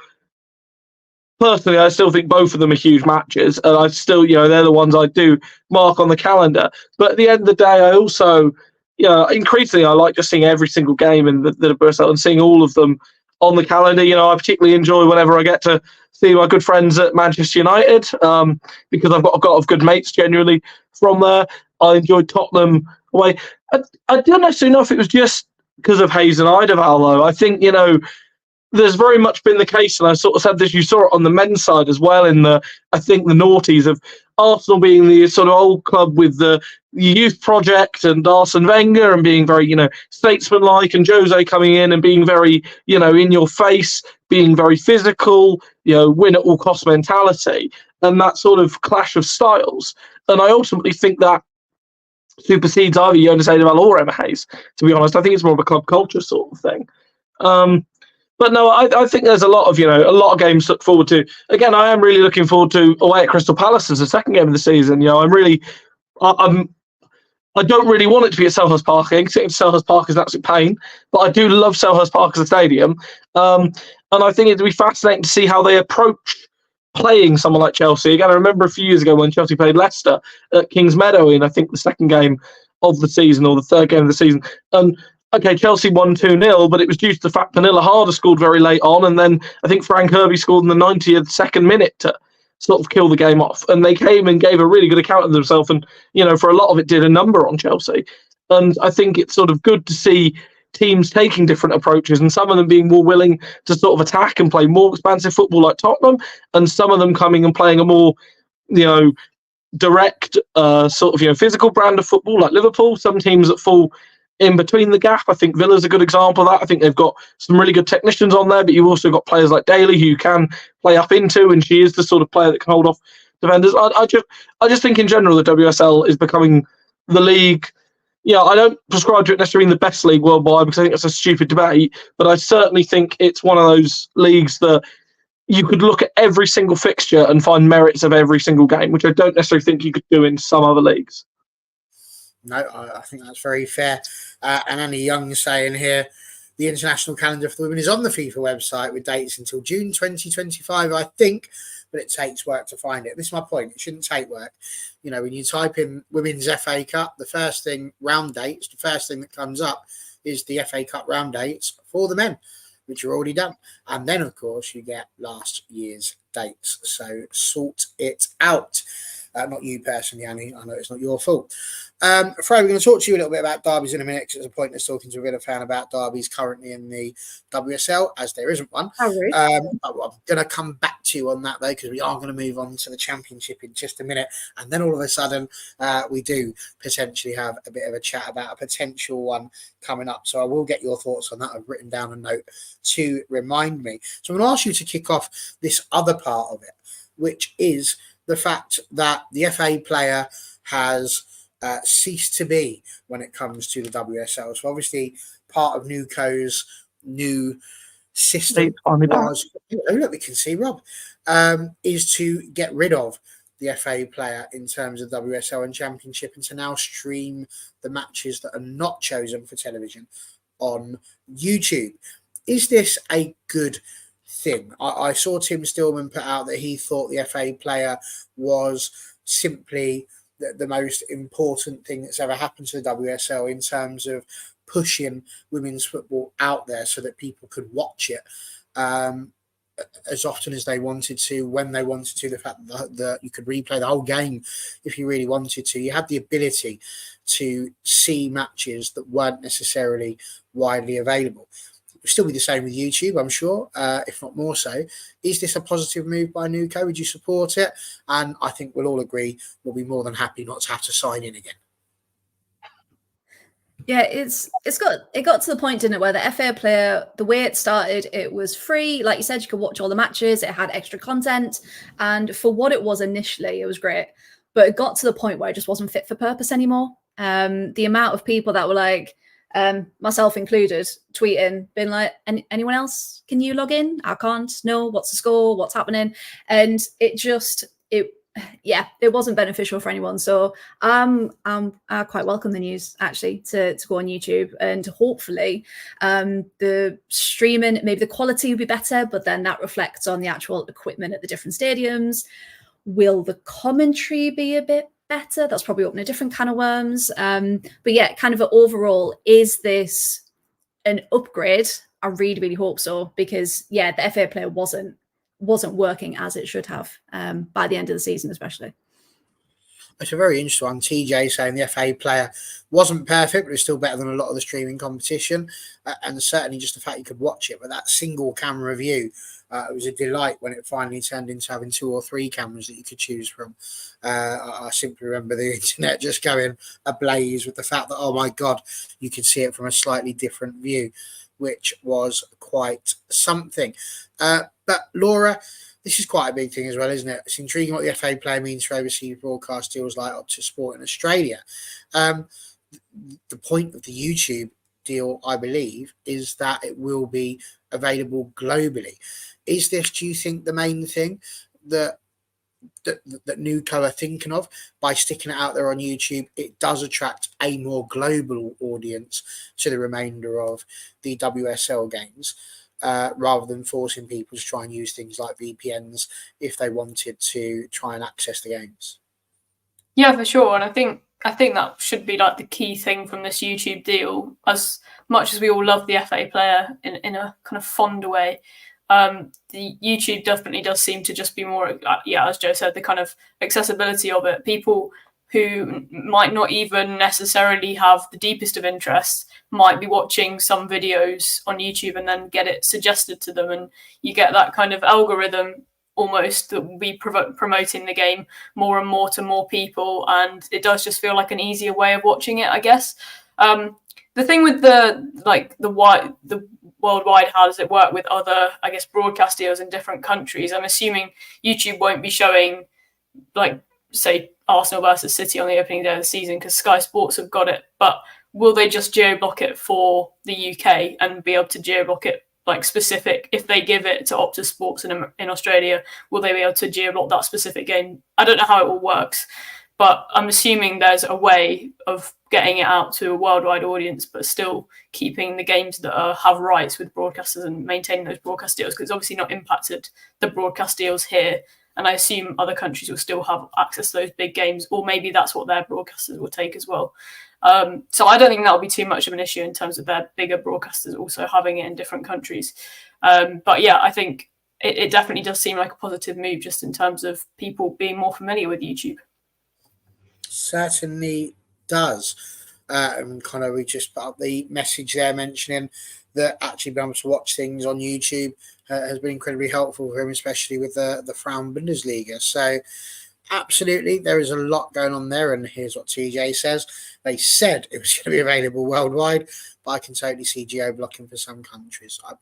personally, I still think both of them are huge matches, and I still, they're the ones I do mark on the calendar. But at the end of the day, I also, increasingly, I like just seeing every single game in the WSL and seeing all of them on the calendar. I particularly enjoy whenever I get to see my good friends at Manchester United, because I've got good mates generally from there. I enjoyed Tottenham away. I don't necessarily know if it was just because of Hayes and Idaval, though. I think, there's very much been the case, and I sort of said this, you saw it on the men's side as well, in the noughties, of Arsenal being the sort of old club with the youth project and Arsene Wenger, and being very, statesmanlike, and Jose coming in and being very, in your face, being very physical, win at all cost mentality, and that sort of clash of styles. And I ultimately think that supersedes either Jonas Eidevall or Emma Hayes, to be honest. I think it's more of a club culture sort of thing. But no, I think there's a lot of games to look forward to. Again, I am really looking forward to away at Crystal Palace as the second game of the season. I don't really want it to be at Selhurst Park. I think Selhurst Park is an absolute pain, but I do love Selhurst Park as a stadium. And I think it'd be fascinating to see how they approach playing someone like Chelsea. Again, I remember a few years ago when Chelsea played Leicester at Kings Meadow in, I think, the second game of the season, or the third game of the season. And okay, Chelsea won 2-0, but it was due to the fact Pernilla Harder scored very late on, and then I think Frank Kirby scored in the 90th second minute sort of kill the game off. And they came and gave a really good account of themselves, and for a lot of it did a number on Chelsea. And I think it's sort of good to see teams taking different approaches, and some of them being more willing to sort of attack and play more expansive football like Tottenham, and some of them coming and playing a more direct sort of physical brand of football like Liverpool. Some teams that fall in between the gap. I think Villa's a good example of that. I think they've got some really good technicians on there, but you've also got players like Daly who you can play up into, and she is the sort of player that can hold off defenders. I just think in general the WSL is becoming the league. I don't prescribe to it necessarily being the best league worldwide, because I think that's a stupid debate, but I certainly think it's one of those leagues that you could look at every single fixture and find merits of every single game, which I don't necessarily think you could do in some other leagues. No, I think that's very fair. And Annie Young saying here, the international calendar for the women is on the FIFA website with dates until June 2025, I think, but it takes work to find it. This is my point. It shouldn't take work. When you type in Women's FA Cup, the first thing that comes up is the FA Cup round dates for the men, which are already done. And then, of course, you get last year's dates. So sort it out. Not you personally, Annie. I know it's not your fault. Fred, we're going to talk to you a little bit about derbies in a minute, because it's a pointless talking to a Villa fan about derbies currently in the WSL, as there isn't one. How rude. I'm going to come back to you on that, though, because we are going to move on to the Championship in just a minute. And then all of a sudden, we do potentially have a bit of a chat about a potential one coming up. So I will get your thoughts on that. I've written down a note to remind me. So I'm going to ask you to kick off this other part of it, which is the fact that the FA player has ceased to be when it comes to the WSL. So obviously part of Nuco's new system was, look, we can see Rob, is to get rid of the FA player in terms of WSL and Championship, and to now stream the matches that are not chosen for television on YouTube. Is this a good thing? I saw Tim Stillman put out that he thought the FA player was simply the most important thing that's ever happened to the WSL in terms of pushing women's football out there so that people could watch it as often as they wanted to, when they wanted to. The fact that you could replay the whole game if you really wanted to. You had the ability to see matches that weren't necessarily widely available. It'll still be the same with YouTube, I'm sure, if not more so. Is this a positive move by Nuco? Would you support it? And I think we'll all agree we'll be more than happy not to have to sign in again. Yeah, it got to the point, didn't it, where the FA player, the way it started, it was free. Like you said, you could watch all the matches. It had extra content, and for what it was initially, it was great. But it got to the point where it just wasn't fit for purpose anymore. The amount of people that were like, myself included, tweeting, being like, anyone else? Can you log in? I can't. No. What's the score? What's happening? And it wasn't beneficial for anyone. So I quite welcome the news, actually, to go on YouTube, and hopefully the streaming, maybe the quality will be better, but then that reflects on the actual equipment at the different stadiums. Will the commentary be a bit better? That's probably opening a different can of worms. But yeah, kind of overall, is this an upgrade? I really, really hope so, because yeah, the FA player wasn't working as it should have by the end of the season, especially. It's a very interesting one. TJ saying the FA player wasn't perfect, but it's still better than a lot of the streaming competition. And certainly just the fact you could watch it, but that single camera view, it was a delight when it finally turned into having 2 or 3 cameras that you could choose from. I simply remember the internet just going ablaze with the fact that, oh my God, you could see it from a slightly different view, which was quite something. But Laura, this is quite a big thing as well, isn't it? It's intriguing what the FA player means for overseas broadcast deals like Optus Sport in Australia. The point of the YouTube deal, I believe, is that it will be available globally. Is this, do you think, the main thing that Nuco are thinking of by sticking it out there on YouTube? It does attract a more global audience to the remainder of the WSL games, rather than forcing people to try and use things like VPNs if they wanted to try and access the games. Yeah, for sure. And I think that should be like the key thing from this YouTube deal. As much as we all love the FA player in a kind of fond way, The YouTube definitely does seem to just be more, as Joe said, the kind of accessibility of it. People who might not even necessarily have the deepest of interests might be watching some videos on YouTube and then get it suggested to them, and you get that kind of algorithm almost that will be promoting the game more and more to more people, and it does just feel like an easier way of watching it, I guess. The thing with the worldwide, how does it work with other, I guess, broadcast deals in different countries? I'm assuming YouTube won't be showing, like, say, Arsenal versus City on the opening day of the season because Sky Sports have got it, but will they just geo-block it for the UK and be able to geo-block it, like, specific, if they give it to Optus Sports in Australia, will they be able to geo-block that specific game? I don't know how it all works, but I'm assuming there's a way of getting it out to a worldwide audience, but still keeping the games that have rights with broadcasters and maintaining those broadcast deals, because it's obviously not impacted the broadcast deals here. And I assume other countries will still have access to those big games, or maybe that's what their broadcasters will take as well. So I don't think that'll be too much of an issue in terms of their bigger broadcasters also having it in different countries. But yeah, I think it definitely does seem like a positive move just in terms of people being more familiar with YouTube. Certainly does. And kind of we just put up the message there mentioning that actually being able to watch things on YouTube has been incredibly helpful for him, especially with the Frauen Bundesliga. So absolutely, there is a lot going on there. And here's what TJ says. They said it was going to be available worldwide, but I can totally see geo-blocking for some countries. I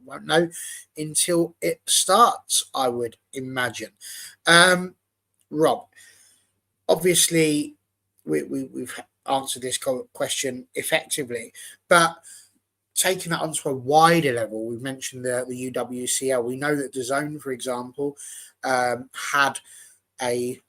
won't know until it starts, I would imagine. Rob, obviously, we've answered this question effectively, but taking that onto a wider level, we've mentioned the UWCL. We know that DAZN, for example, had a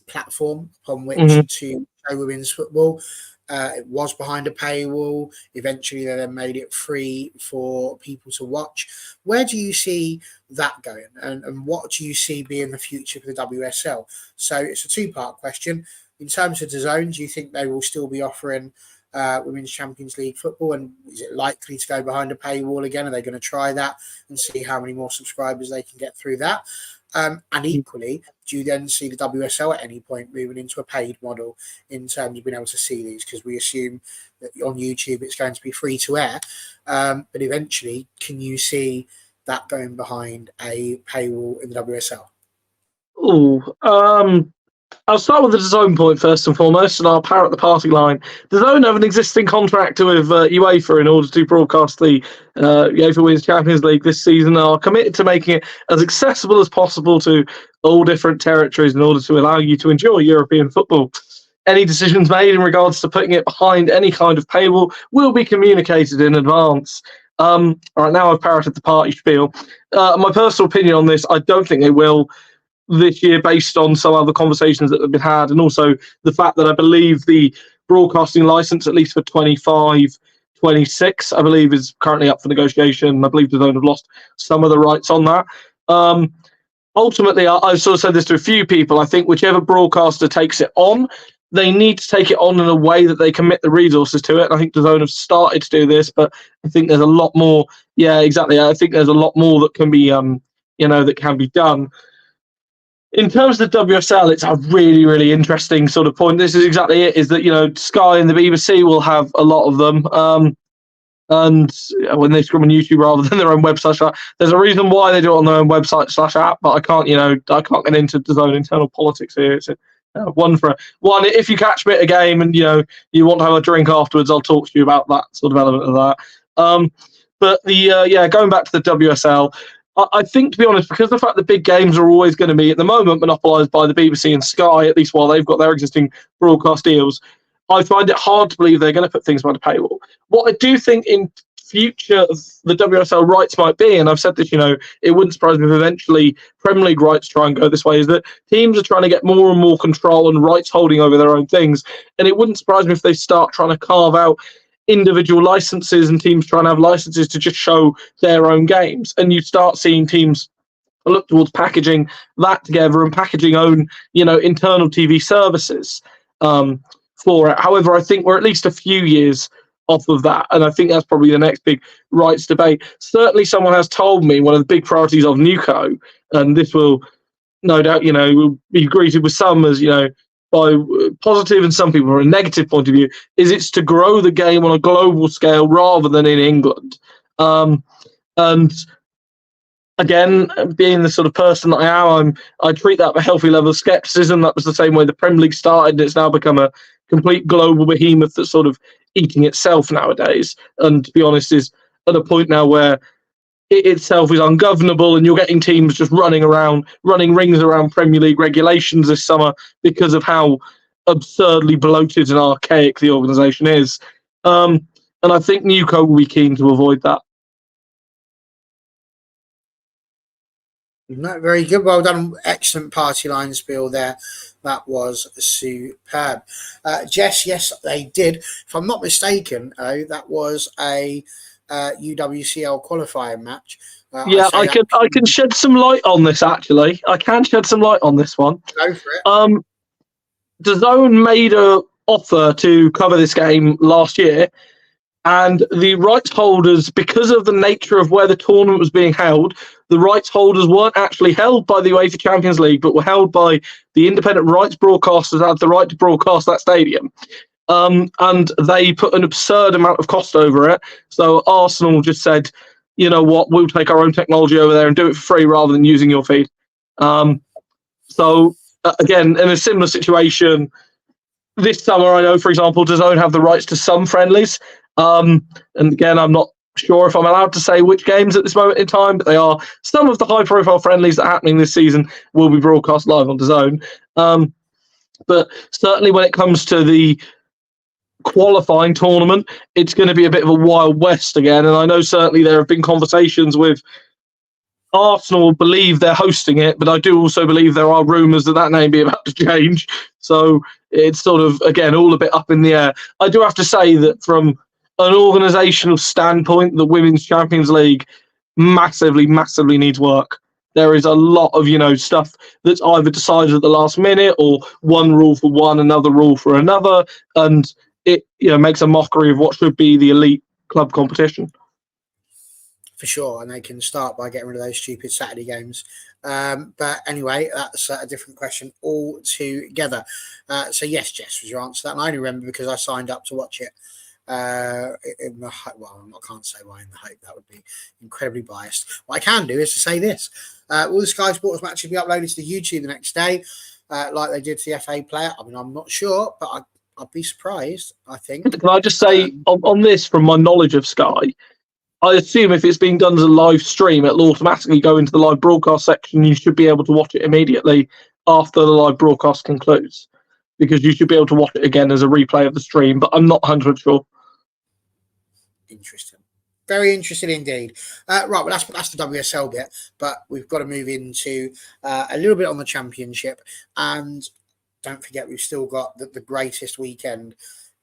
platform upon which to show women's football. It was behind a paywall. Eventually, they then made it free for people to watch. Where do you see that going? And what do you see being the future for the WSL? So it's a two-part question. In terms of DAZN, do you think they will still be offering Women's Champions League football? And is it likely to go behind a paywall again? Are they going to try that and see how many more subscribers they can get through that? And equally, do you then see the WSL at any point moving into a paid model in terms of being able to see these? Because we assume that on YouTube it's going to be free to air. But eventually, can you see that going behind a paywall in the WSL? I'll start with the DAZN point first and foremost, and I'll parrot the party line. DAZN have an existing contract with UEFA in order to broadcast the UEFA Women's Champions League this season. Are committed to making it as accessible as possible to all different territories in order to allow you to enjoy European football. Any decisions made in regards to putting it behind any kind of paywall will be communicated in advance. All right, now I've parroted the party spiel. My personal opinion on this, I don't think they will this year, based on some other conversations that have been had, and also the fact that I believe the broadcasting license, at least for 25-26, I believe is currently up for negotiation. I believe DAZN have lost some of the rights on that. Ultimately, I sort of said this to a few people. I think whichever broadcaster takes it on, they need to take it on in a way that they commit the resources to it. And I think DAZN have started to do this, but I think there's a lot more. Yeah, exactly. I think there's a lot more that can be, that can be done. In terms of the WSL, it's a really, really interesting sort of point. This is exactly it, is that, Sky and the BBC will have a lot of them. And when they stream on YouTube rather than their own website, there's a reason why they do it on their own website /app, but I can't get into DAZN internal politics here. It's one. If you catch me at a game and, you want to have a drink afterwards, I'll talk to you about that sort of element of that. But going back to the WSL, I think, to be honest, because the fact that big games are always going to be, at the moment, monopolised by the BBC and Sky, at least while they've got their existing broadcast deals, I find it hard to believe they're going to put things behind a paywall. What I do think in future the WSL rights might be, and I've said this, it wouldn't surprise me if eventually Premier League rights try and go this way, is that teams are trying to get more and more control and rights holding over their own things. And it wouldn't surprise me if they start trying to carve out individual licenses and teams trying to have licenses to just show their own games, and you start seeing teams look towards packaging that together and packaging own internal TV services for it. However, I think we're at least a few years off of that. And I think that's probably the next big rights debate. Certainly someone has told me one of the big priorities of Nuco, and this will no doubt, will be greeted with some as, by positive and some people from a negative point of view, is it's to grow the game on a global scale rather than in England. And again, being the sort of person that I am, I treat that with a healthy level of scepticism. That was the same way the Premier League started, and it's now become a complete global behemoth that's sort of eating itself nowadays. And to be honest, is at a point now where it itself is ungovernable, and you're getting teams just running rings around Premier League regulations this summer because of how absurdly bloated and archaic the organisation is. And I think Nuco will be keen to avoid that. No, very good. Well done. Excellent party line spiel there. That was superb. Jess, yes, they did. If I'm not mistaken, that was a UWCL qualifying match. I can shed some light on this, actually. I can shed some light on this one. Go for it. DAZN made an offer to cover this game last year, and the rights holders, because of the nature of where the tournament was being held, the rights holders weren't actually held by the UEFA Champions League, but were held by the independent rights broadcasters that had the right to broadcast that stadium. And they put an absurd amount of cost over it. So Arsenal just said, you know what, we'll take our own technology over there and do it for free rather than using your feed. Again, in a similar situation, this summer, I know, for example, DAZN have the rights to some friendlies. And again, I'm not sure if I'm allowed to say which games at this moment in time, but they are some of the high-profile friendlies that are happening this season will be broadcast live on DAZN. But certainly when it comes to the qualifying tournament, it's going to be a bit of a Wild West again. And I know certainly there have been conversations with Arsenal believe they're hosting it, but I do also believe there are rumours that name be about to change. So it's sort of, again, all a bit up in the air. I do have to say that from an organisational standpoint, the Women's Champions League massively needs work. There is a lot of, stuff that's either decided at the last minute or one rule for one, another rule for another. And it, makes a mockery of what should be the elite club competition. For sure, and they can start by getting rid of those stupid Saturday games. But anyway, that's a different question altogether. So yes, Jess was your answer to that. And I only remember because I signed up to watch it. In the hope, well, I can't say why in the hope, that would be incredibly biased. What I can do is to say this. Will the Sky Sports matches be uploaded to the YouTube the next day, like they did to the FA player? I mean, I'm not sure, but I'd be surprised, I think. Can I just say, on this, from my knowledge of Sky, I assume if it's being done as a live stream, it'll automatically go into the live broadcast section. You should be able to watch it immediately after the live broadcast concludes, because you should be able to watch it again as a replay of the stream, but I'm not 100% sure. Interesting. Very interesting indeed. Right, well, that's the WSL bit, but we've got to move into a little bit on the Championship. And don't forget, we've still got the greatest weekend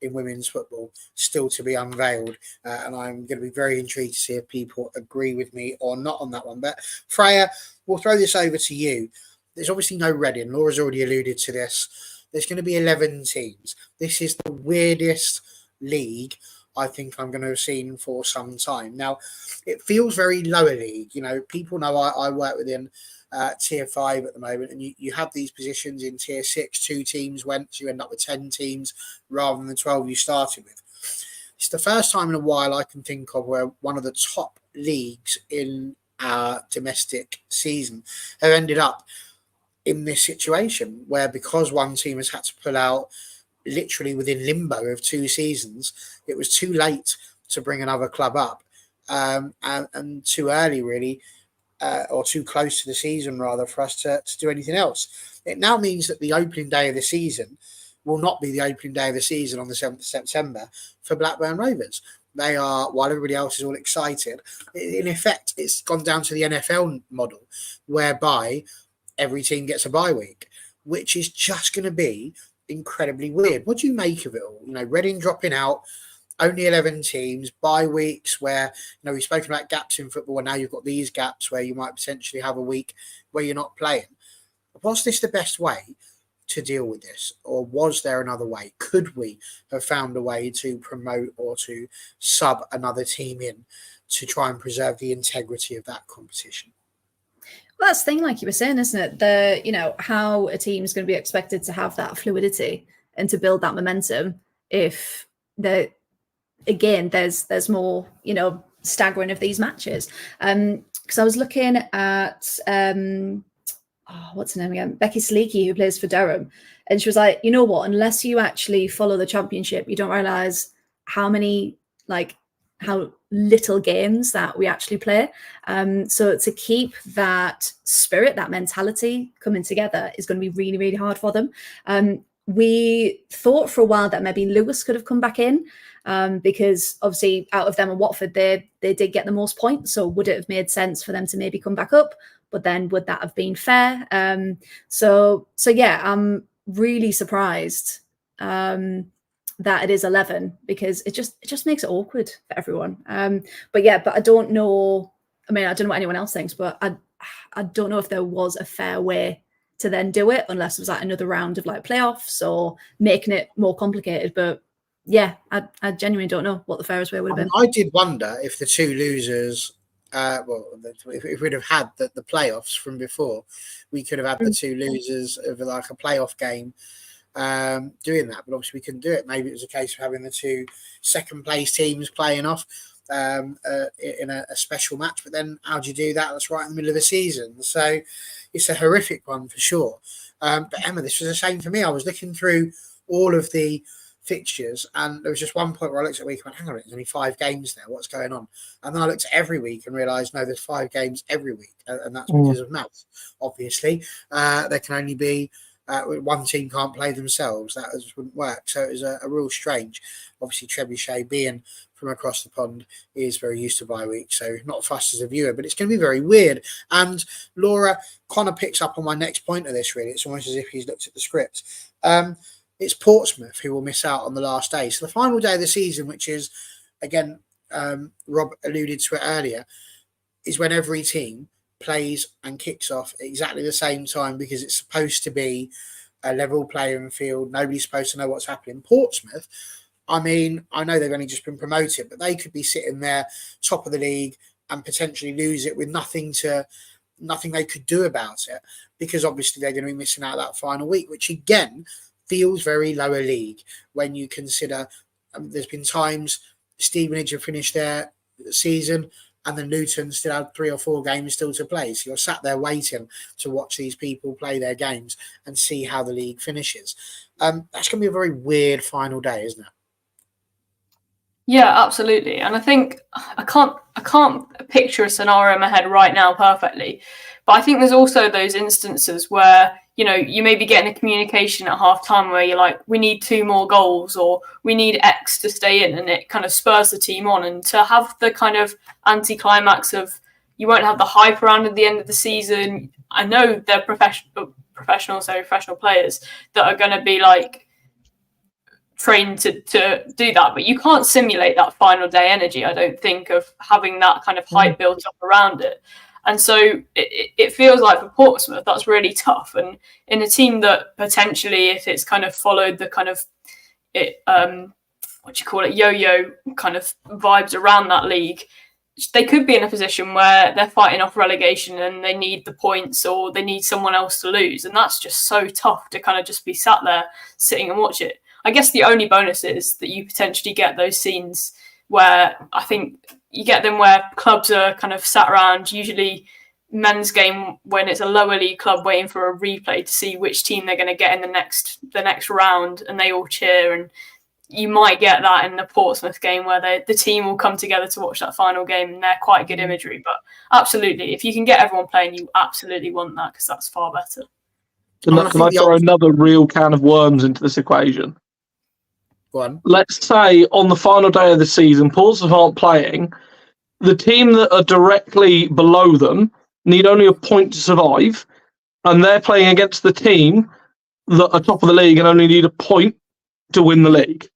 in women's football still to be unveiled, and I'm going to be very intrigued to see if people agree with me or not on that one. But Freya, we'll throw this over to you. There's obviously no Reading. Laura's already alluded to this. There's going to be 11 teams. This is the weirdest league I think I'm going to have seen for some time. Now, it feels very lower league. People know I work within Tier 5 at the moment, and you have these positions in Tier 6, 2 teams went, so you end up with 10 teams rather than the 12 you started with. It's the first time in a while I can think of where one of the top leagues in our domestic season have ended up in this situation where, because one team has had to pull out literally within limbo of 2 seasons, it was too late to bring another club up, and too early really, or too close to the season rather, for us to do anything else. It now means that the opening day of the season will not be the opening day of the season on the 7th of September for Blackburn Rovers. They are, while everybody else is all excited, in effect, it's gone down to the NFL model, whereby every team gets a bye week, which is just going to be incredibly weird. What do you make of it all? Reading dropping out, only 11 teams, bye weeks where, we've spoken about gaps in football, and now you've got these gaps where you might potentially have a week where you're not playing. Was this the best way to deal with this, or was there another way? Could we have found a way to promote or to sub another team in to try and preserve the integrity of that competition? Well, that's the thing, like you were saying, isn't it? How a team is going to be expected to have that fluidity and to build that momentum if there's more, staggering of these matches. Because I was looking at what's her name again? Becky Sleeky, who plays for Durham. And she was like, you know what, unless you actually follow the championship, you don't realise how little games that we actually play. So to keep that spirit, that mentality coming together is going to be really, really hard for them. We thought for a while that maybe Lewis could have come back in because obviously out of them and Watford, they did get the most points. So would it have made sense for them to maybe come back up? But then would that have been fair? So yeah, I'm really surprised that it is 11 because it just makes it awkward for everyone. But I don't know. I mean, I don't know what anyone else thinks, but I don't know if there was a fair way to then do it unless it was like another round of like playoffs or making it more complicated. But yeah, I genuinely don't know what the fairest way would have been. I did wonder if the two losers, if we'd have had the playoffs from before, we could have had the two losers of like a playoff game doing that. But obviously we couldn't do it. Maybe it was a case of having the two second place teams playing off in a special match. But then how do you do that? That's right in the middle of the season. So it's a horrific one for sure. But Emma, this was the same for me. I was looking through all of the fixtures and there was just one point where I looked at the week and went, hang on, there's only 5 games there. What's going on? And then I looked at every week and realised, no, there's 5 games every week. And that's because of mouth, obviously. There can only be one team can't play themselves. That just wouldn't work. So it was a real strange. Obviously, Trebuchet being from across the pond is very used to bye week, so not fussed as a viewer, but it's going to be very weird. And Laura kind of picks up on my next point of this, really. It's almost as if he's looked at the script. It's Portsmouth who will miss out on the last day. So the final day of the season, which is, again, Rob alluded to it earlier, is when every team plays and kicks off at exactly the same time because it's supposed to be a level playing field. Nobody's supposed to know what's happening. Portsmouth, I mean, I know they've only just been promoted, but they could be sitting there top of the league and potentially lose it with nothing they could do about it because obviously they're going to be missing out that final week, which again feels very lower league when you consider there's been times Stevenage have finished their season and then Luton still had 3 or 4 games still to play. So you're sat there waiting to watch these people play their games and see how the league finishes. That's going to be a very weird final day, isn't it? Yeah, absolutely. And I think I can't picture a scenario in my head right now perfectly, but I think there's also those instances where, you may be getting a communication at half time where you're like, we need 2 more goals or we need X to stay in, and it kind of spurs the team on. And to have the kind of anticlimax of you won't have the hype around at the end of the season. I know they're professional players that are going to be like trained to do that, but you can't simulate that final day energy, I don't think, of having that kind of hype built up around it. And so it feels like for Portsmouth that's really tough, and in a team that potentially, if it's kind of followed the kind of yo-yo kind of vibes around that league, they could be in a position where they're fighting off relegation and they need the points or they need someone else to lose, and that's just so tough to kind of just be sat there sitting and watch it. I guess the only bonus is that you potentially get those scenes where I think you get them where clubs are kind of sat around, usually men's game when it's a lower league club waiting for a replay to see which team they're going to get in the next round, and they all cheer. And you might get that in the Portsmouth game where the team will come together to watch that final game, and they're quite good imagery. But absolutely, if you can get everyone playing, you absolutely want that because that's far better. Can I throw another real can of worms into this equation? Let's say on the final day of the season, Portsmouth aren't playing. The team that are directly below them need only a point to survive, and they're playing against the team that are top of the league and only need a point to win the league.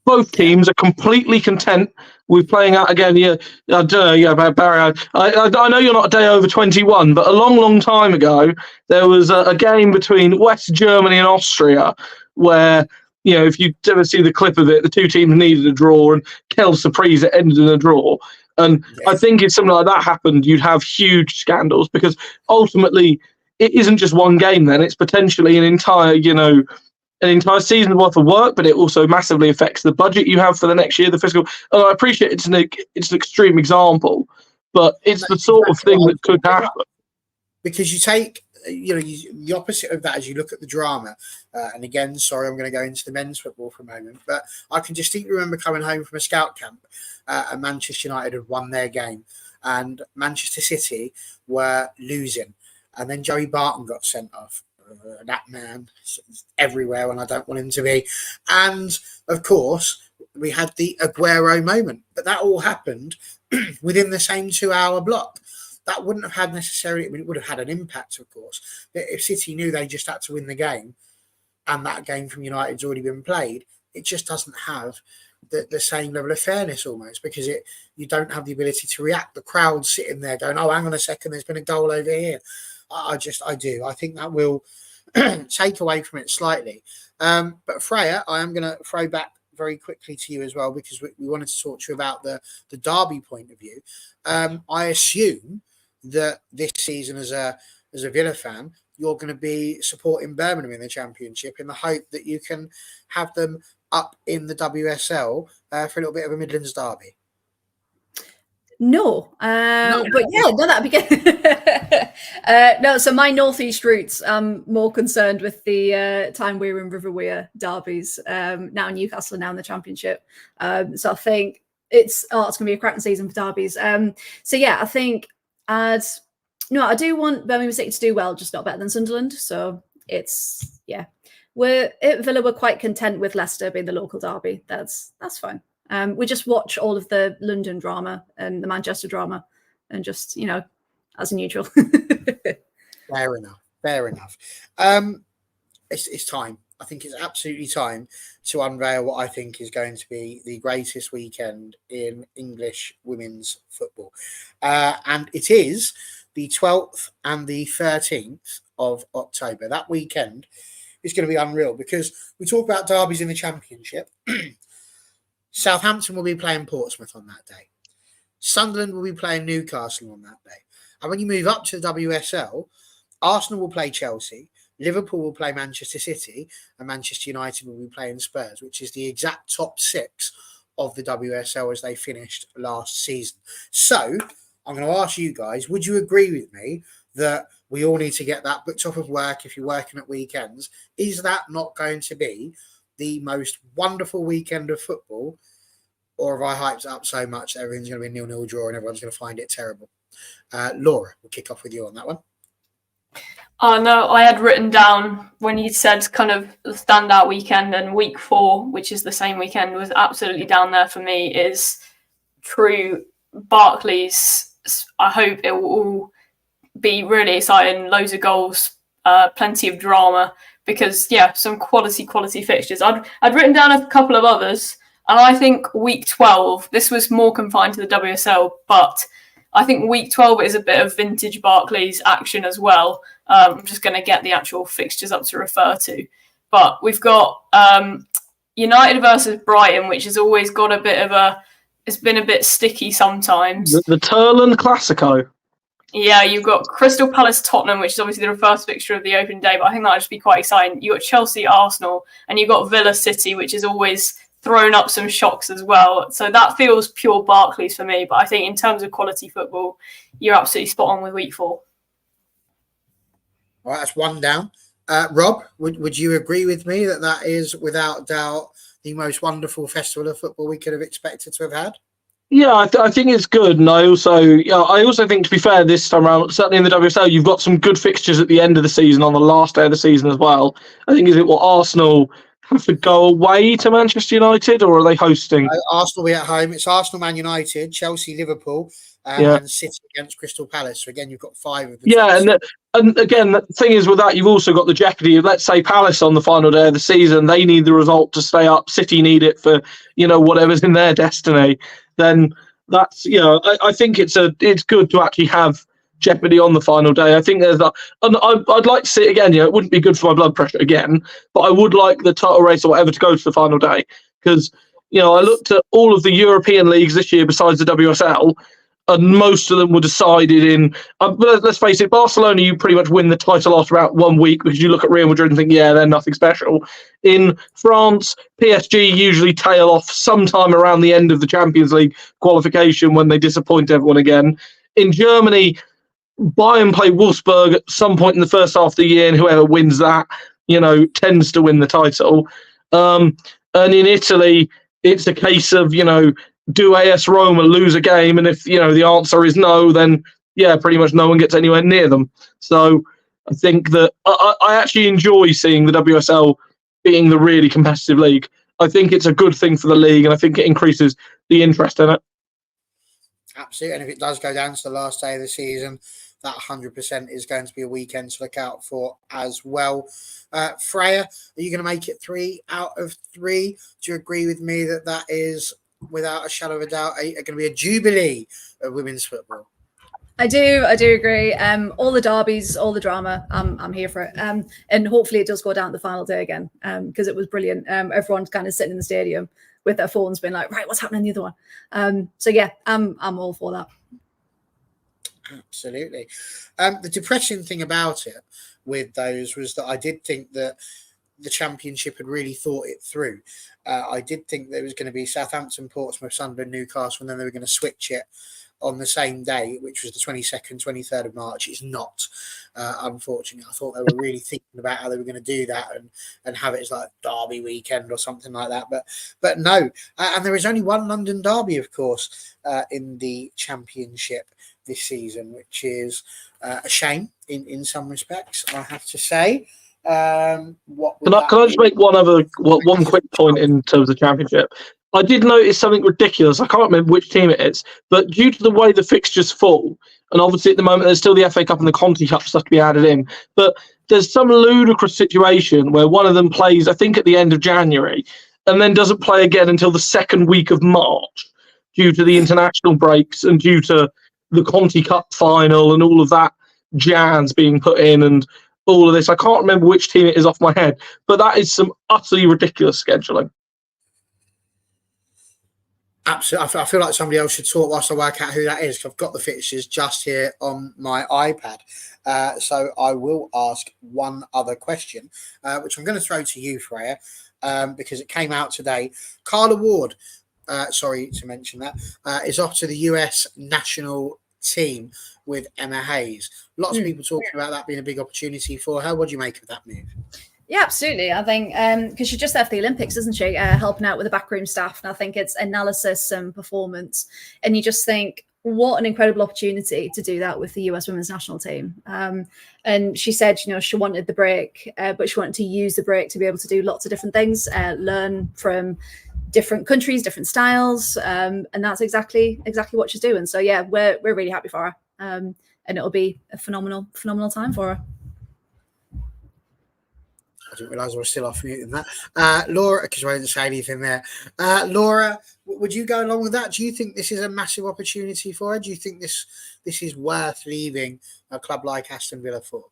Both teams are completely content with playing out again. Yeah, I don't know. Yeah, Barry, I know you're not a day over 21, but a long, long time ago, there was a game between West Germany and Austria where, if you ever see the clip of it, the two teams needed a draw, and Kel surprise it ended in a draw. And I think if something like that happened, you'd have huge scandals, because ultimately it isn't just one game. Then it's potentially an entire season's worth of work, but it also massively affects the budget you have for the next year, the fiscal. And I appreciate it's an extreme example, but it's the sort of thing that could happen. Because you take, the opposite of that as you look at the drama. And again, sorry, I'm going to go into the men's football for a moment, but I can distinctly remember coming home from a scout camp and Manchester United had won their game and Manchester City were losing. And then Joey Barton got sent off. That man is everywhere when I don't want him to be. And of course, we had the Aguero moment, but that all happened within the same 2-hour block. That wouldn't have had necessarily, it would have had an impact, of course. But if City knew they just had to win the game and that game from United's already been played, it just doesn't have the same level of fairness almost, because you don't have the ability to react. The crowd sitting there going, oh, hang on a second, there's been a goal over here. I do. I think that will take away from it slightly. But Freya, I am going to throw back very quickly to you as well, because we wanted to talk to you about the derby point of view. I assume that this season as a Villa fan, you're going to be supporting Birmingham in the Championship in the hope that you can have them up in the WSL for a little bit of a Midlands derby. No, but yeah, no, that'd be good. No, so my northeast roots, I'm more concerned with the time we were in River Wear derbies. Now Newcastle are now in the Championship, so I think it's going to be a cracking season for derbies. So yeah, I think I do want Birmingham City to do well, just not better than Sunderland. So it's we're at Villa, we're quite content with Leicester being the local derby. That's fine. We just watch all of the London drama and the Manchester drama and just, as a neutral. Fair enough. It's time. I think it's absolutely time to unveil what I think is going to be the greatest weekend in English women's football. And it is the 12th and the 13th of October. That weekend is going to be unreal, because we talk about derbies in the Championship. Southampton will be playing Portsmouth on that day. Sunderland will be playing Newcastle on that day. And when you move up to the WSL, Arsenal will play Chelsea, Liverpool will play Manchester City, and Manchester United will be playing Spurs, which is the exact top 6 of the WSL as they finished last season. So I'm going to ask you guys, would you agree with me that we all need to get that booked off of work if you're working at weekends? Is that not going to be the most wonderful weekend of football, or have I hyped it up so much that everything's going to be a 0-0 draw and everyone's going to find it terrible? Laura, we'll kick off with you on that one. No, I had written down when you said kind of the standout weekend, and week 4, which is the same weekend, was absolutely down there for me, is true Barclays. I hope it will all be really exciting, loads of goals, plenty of drama, because some quality fixtures. I'd written down a couple of others, and I think week 12, this was more confined to the WSL, but I think week 12 is a bit of vintage Barclays action as well. I'm just going to get the actual fixtures up to refer to, but we've got United versus Brighton, which has always got it's been a bit sticky sometimes. The Turland Classico. Yeah, you've got Crystal Palace Tottenham, which is obviously the first fixture of the open day, but I think that'll just be quite exciting. You've got Chelsea Arsenal, and you've got Villa City, which has always thrown up some shocks as well. So that feels pure Barclays for me, but I think in terms of quality football, you're absolutely spot on with week 4. All right, that's one down. Rob, would you agree with me that is without doubt the most wonderful festival of football we could have expected to have had? Yeah, I think it's good, and I also think, to be fair, this time around, certainly in the WSL, you've got some good fixtures at the end of the season, on the last day of the season as well. I think, Arsenal have to go away to Manchester United, or are they hosting? Arsenal will be at home. It's Arsenal, Man United, Chelsea, Liverpool, and City against Crystal Palace. So again, you've got 5 of the and again, the thing is with that, you've also got the jeopardy of, let's say, Palace on the final day of the season, they need the result to stay up. City need it for, whatever's in their destiny. Then that's, I think it's good to actually have jeopardy on the final day. I think there's that, and I'd like to see it again. It wouldn't be good for my blood pressure again, but I would like the title race or whatever to go to the final day, because I looked at all of the European leagues this year besides the WSL, and most of them were decided in. Let's face it, Barcelona, you pretty much win the title after about 1 week, because you look at Real Madrid and think, they're nothing special. In France, PSG usually tail off sometime around the end of the Champions League qualification when they disappoint everyone again. In Germany, Bayern play Wolfsburg at some point in the first half of the year, and whoever wins that, tends to win the title. And in Italy, it's a case of, do AS Roma lose a game? And if, the answer is no, then, pretty much no one gets anywhere near them. So I think that I actually enjoy seeing the WSL being the really competitive league. I think it's a good thing for the league, and I think it increases the interest in it. Absolutely. And if it does go down to the last day of the season, that 100% is going to be a weekend to look out for as well. Freya, are you going to make it 3 out of 3? Do you agree with me that is, without a shadow of a doubt, going to be a jubilee of women's football? I do agree. All the derbies, all the drama, I'm here for it. And hopefully it does go down to the final day again, because it was brilliant. Everyone's kind of sitting in the stadium with their phones being like, right, what's happening in the other one? So I'm all for that. Absolutely. The depressing thing about it with those was that I did think that the Championship had really thought it through. I did think there was going to be Southampton, Portsmouth, Sunderland, Newcastle, and then they were going to switch it on the same day, which was the 22nd, 23rd of March. It's not, unfortunately. I thought they were really thinking about how they were going to do that and have it as like derby weekend or something like that. But no. And there is only one London derby, of course, in the Championship this season, which is a shame in some respects, I have to say. Can I just make one quick point in terms of the Championship? I did notice something ridiculous. I can't remember which team it is, but due to the way the fixtures fall, and obviously at the moment there's still the FA Cup and the Conti Cup stuff to be added in, but there's some ludicrous situation where one of them plays, I think, at the end of January, and then doesn't play again until the second week of March due to the international breaks and due to the Conti Cup final and all of that jazz being put in and all of this. I can't remember which team it is off my head, but that is some utterly ridiculous scheduling. Absolutely. I feel like somebody else should talk whilst I work out who that is, because I've got the fixtures just here on my iPad. So I will ask one other question, which I'm going to throw to you, Freya, because it came out today. Carla Ward, sorry to mention that, is off to the US national team with Emma Hayes. Lots of people talking about that being a big opportunity for her. What do you make of that move? Yeah, absolutely. I think because she's just left the Olympics, isn't she? Helping out with the backroom staff. And I think it's analysis and performance. And you just think, what an incredible opportunity to do that with the US women's national team. And she said, she wanted the break, but she wanted to use the break to be able to do lots of different things, learn from different countries, different styles. And that's exactly what she's doing. So, yeah, we're really happy for her. And it'll be a phenomenal time for her. I didn't realise I was still off mute in that. Laura, because I didn't say anything there. Laura, would you go along with that? Do you think this is a massive opportunity for her? Do you think this is worth leaving a club like Aston Villa for?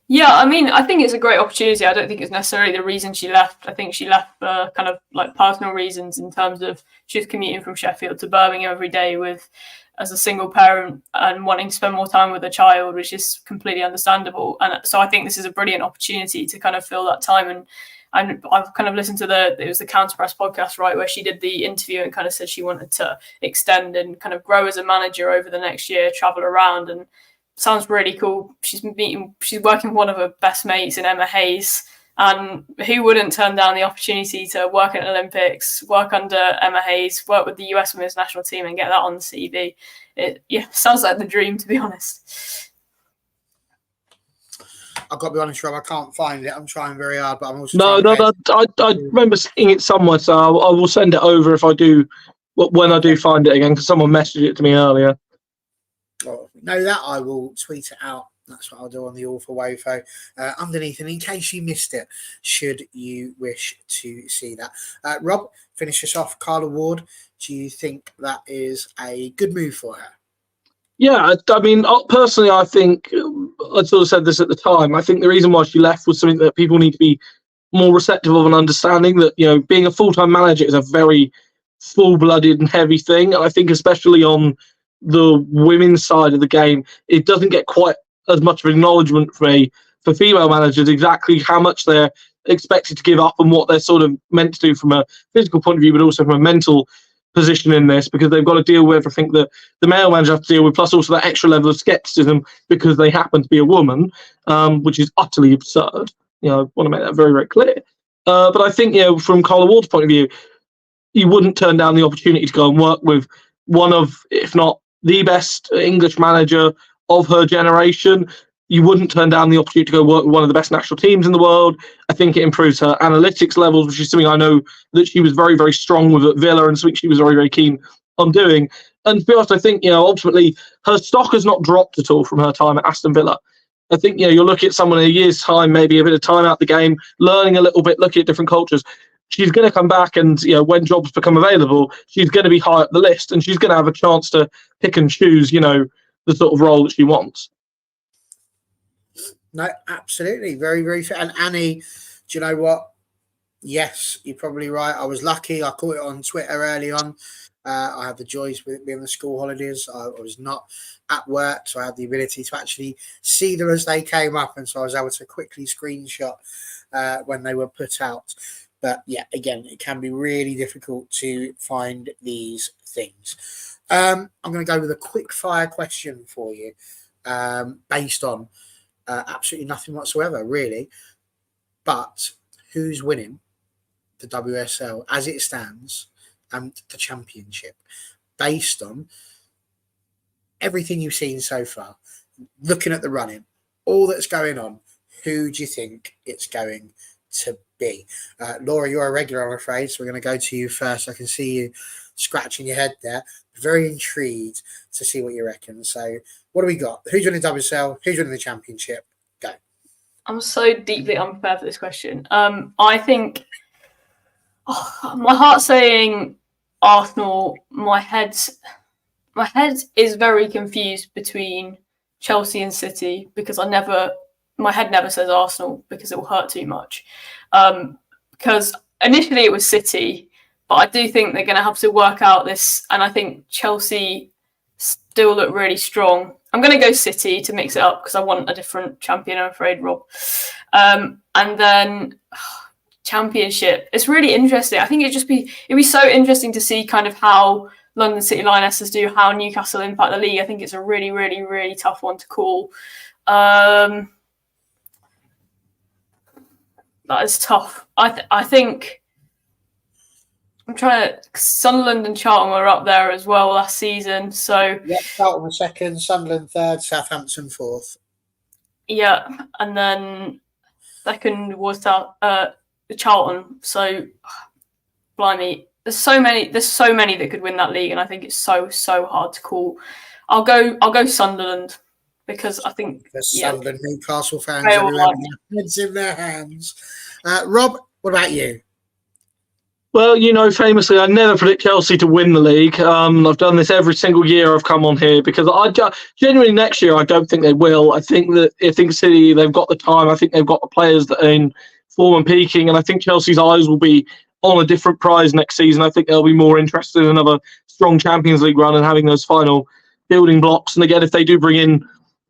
Yeah, I mean, I think it's a great opportunity. I don't think it's necessarily the reason she left. I think she left for kind of like personal reasons, in terms of she was commuting from Sheffield to Birmingham every day as a single parent and wanting to spend more time with a child, which is completely understandable. And so I think this is a brilliant opportunity to kind of fill that time. And I've kind of listened to it was the Counter Press podcast, right, where she did the interview and kind of said she wanted to extend and kind of grow as a manager over the next year, travel around, and sounds really cool. She's working with one of her best mates in Emma Hayes. And who wouldn't turn down the opportunity to work at Olympics, work under Emma Hayes, work with the US women's national team and get that on the CV? It sounds like the dream, to be honest. I've got to be honest, Rob, I can't find it. I'm trying very hard, but I'm also I remember seeing it somewhere, so I will send it over if I do when I do find it again, because someone messaged it to me earlier. Oh, no, that I will tweet it out. That's what I'll do on the All for Wofo underneath, and in case you missed it, should you wish to see that. Rob, finish us off. Carla Ward, do you think that is a good move for her? Yeah, I mean, personally, I think, I sort of said this at the time, I think the reason why she left was something that people need to be more receptive of and understanding, that, you know, being a full-time manager is a very full-blooded and heavy thing. And I think especially on the women's side of the game, it doesn't get quite as much of acknowledgement for female managers, exactly how much they're expected to give up and what they're sort of meant to do from a physical point of view, but also from a mental position in this, because they've got to deal with everything that the male manager have to deal with, plus also that extra level of skepticism because they happen to be a woman, which is utterly absurd. You know, I want to make that very, very clear. But I think, you know, from Carla Ward's point of view, you wouldn't turn down the opportunity to go and work with one of, if not the best English manager of her generation. You wouldn't turn down the opportunity to go work with one of the best national teams in the world. I think it improves her analytics levels, which is something I know that she was very, very strong with at Villa and something she was very, very keen on doing. And to be honest, I think, you know, ultimately her stock has not dropped at all from her time at Aston Villa. I think, you know, you'll look at someone in a year's time, maybe a bit of time out the game, learning a little bit, looking at different cultures. She's going to come back and, you know, when jobs become available, she's going to be high up the list and she's going to have a chance to pick and choose, you know, the sort of role that she wants. No, absolutely. Very, very fair. And Annie, do you know what? Yes, you're probably right. I was lucky. I caught it on Twitter early on. I had the joys with it being the school holidays. I was not at work, so I had the ability to actually see them as they came up. And so I was able to quickly screenshot when they were put out. But yeah, again, it can be really difficult to find these things. I'm going to go with a quick fire question for you based on absolutely nothing whatsoever, really. But who's winning the WSL as it stands and the championship based on everything you've seen so far? Looking at the running, all that's going on, who do you think it's going to be? Laura, you're a regular, I'm afraid, so we're going to go to you first. I can see you scratching your head there. Very intrigued to see what you reckon. So what do we got? Who's winning WSL? Who's winning the championship? Go. I'm so deeply unprepared for this question. I think my heart's saying Arsenal. My head is very confused between Chelsea and City because my head never says Arsenal because it will hurt too much. Because initially it was City, but I do think they're going to have to work out this, and I think Chelsea still look really strong. I'm going to go City to mix it up because I want a different champion, I'm afraid, Rob. And then championship. It's really interesting. I think it'd be so interesting to see kind of how London City Lionesses do, how Newcastle impact the league. I think it's a really, really, really tough one to call. That is tough. I think I'm trying to. Sunderland and Charlton were up there as well last season. So yeah, Charlton was second, Sunderland third, Southampton fourth. Yeah, and then second was Charlton. So, blimey, there's so many that could win that league, and I think it's so hard to call. I'll go Sunderland because I think Sunderland Newcastle fans are having their heads in their hands. Rob, what about you? Well, you know, famously, I never predict Chelsea to win the league. I've done this every single year I've come on here because genuinely next year I don't think they will. I think City, they've got the time. I think they've got the players that are in form and peaking, and I think Chelsea's eyes will be on a different prize next season. I think they'll be more interested in another strong Champions League run and having those final building blocks. And again, if they do bring in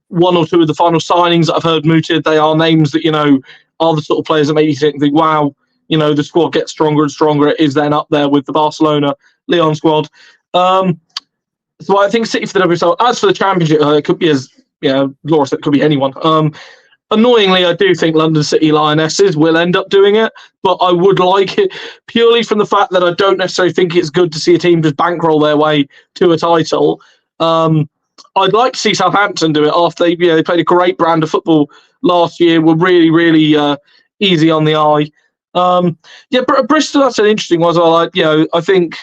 one or two of the final signings that I've heard mooted, they are names that, you know, are the sort of players that make you think, wow, you know, the squad gets stronger and stronger. It is then up there with the Barcelona Leon squad. So I think City for the WSL. As for the championship, it could be, as Laura said, it could be anyone. Annoyingly, I do think London City Lionesses will end up doing it, but I would like it purely from the fact that I don't necessarily think it's good to see a team just bankroll their way to a title. I'd like to see Southampton do it after they played a great brand of football last year. Were really, really easy on the eye. Bristol, that's an interesting one as well. I think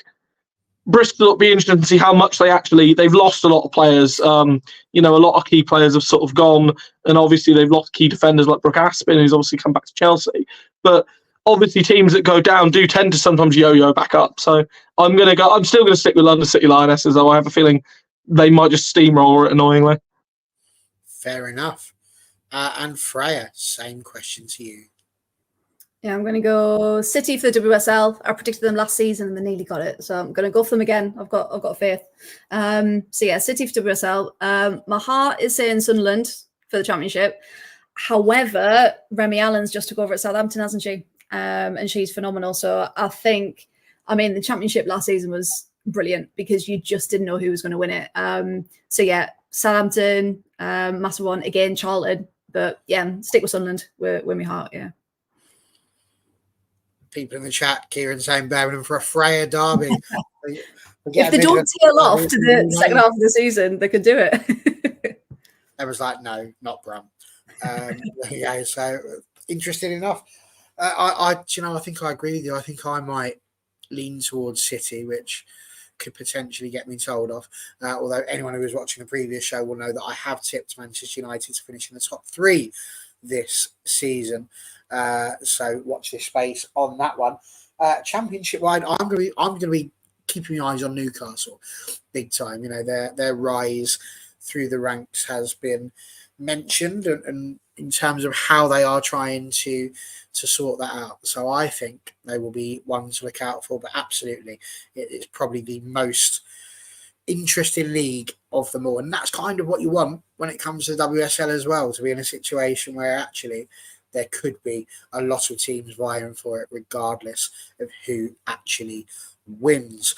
Bristol, it'll be interesting to see how much they've lost a lot of players. A lot of key players have sort of gone, and obviously they've lost key defenders like Brooke Aspin, who's obviously come back to Chelsea. But obviously teams that go down do tend to sometimes yo-yo back up. So I'm still going to stick with London City Lionesses, though I have a feeling they might just steamroll it annoyingly. Fair enough. And Freya, same question to you. Yeah, I'm going to go City for the WSL. I predicted them last season and they nearly got it, so I'm going to go for them again. I've got faith. City for WSL. My heart is saying Sunderland for the Championship. However, Remy Allen's just took over at Southampton, hasn't she? And she's phenomenal. So the Championship last season was brilliant because you just didn't know who was going to win it. Southampton, massive one again. Charlton, but yeah, stick with Sunderland. With my heart, yeah. People in the chat, Kieran saying Birmingham for a Freya derby. If they don't tail off to the second half of the season, they could do it. I was like, no, not Brum. So interesting enough. I think I agree with you. I think I might lean towards City, which could potentially get me told off. Although anyone who was watching the previous show will know that I have tipped Manchester United to finish in the top 3 this season. So watch this space on that one. Championship wide, I'm going to be keeping my eyes on Newcastle big time. Their rise through the ranks has been mentioned, and in terms of how they are trying to sort that out. So I think they will be one to look out for. But absolutely, it's probably the most interesting league of them all, and that's kind of what you want when it comes to WSL as well, to be in a situation where actually there could be a lot of teams vying for it, regardless of who actually wins.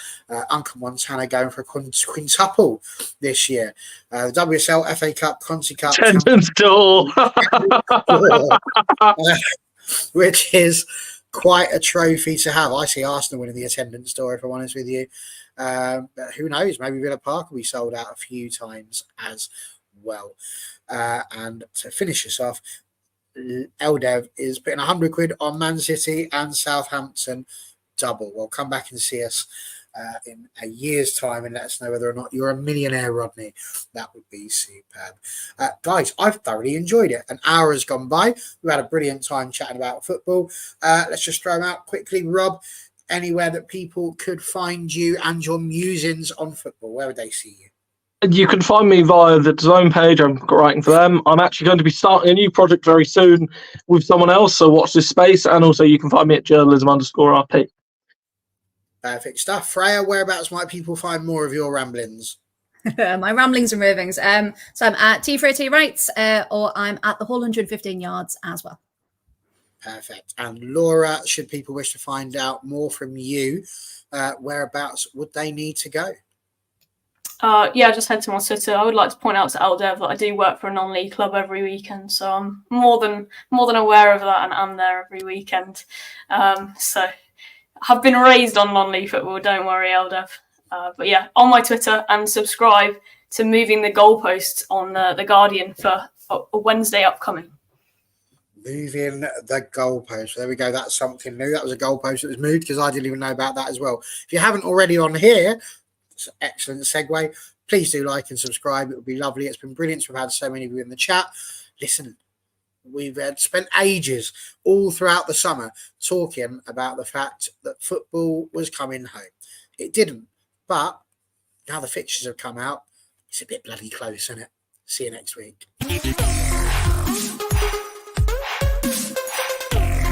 Uncle Montana going for a quintuple this year. The WSL, FA Cup, Conti Cup, Attendance door. Which is quite a trophy to have. I see Arsenal winning the attendance door, if I'm honest with you. But who knows? Maybe Villa Park will be sold out a few times as well. And to finish us off, LDev is putting £100 on Man City and Southampton double. Well, come back and see us in a year's time and let us know whether or not you're a millionaire, Rodney. That would be superb. Guys, I've thoroughly enjoyed it. An hour has gone by. We've had a brilliant time chatting about football. Let's just throw them out quickly. Rob, anywhere that people could find you and your musings on football, where would they see you? You can find me via the Zone page. I'm writing for them. I'm actually going to be starting a new project very soon with someone else, so watch this space. And also you can find me at journalism_RP. Perfect stuff. Freya, whereabouts might people find more of your ramblings? My ramblings and ravings. So I'm at T4AT Rights, or I'm at the whole 115 yards as well. Perfect. And Laura, should people wish to find out more from you, whereabouts would they need to go? Just head to my Twitter. I would like to point out to LDev that I do work for a non-league club every weekend, so I'm more than aware of that, and I'm there every weekend. So I've been raised on non-league football. Don't worry, LDev. But yeah, on my Twitter, and subscribe to Moving the Goalposts on the Guardian for a Wednesday upcoming. Moving the goalpost. There we go. That's something new. That was a goalpost that was moved, because I didn't even know about that as well. If you haven't already on here, it's an excellent segue. Please do like and subscribe. It would be lovely. It's been brilliant. We've had so many of you in the chat. Listen, we've spent ages all throughout the summer talking about the fact that football was coming home. It didn't. But now the fixtures have come out. It's a bit bloody close, isn't it? See you next week.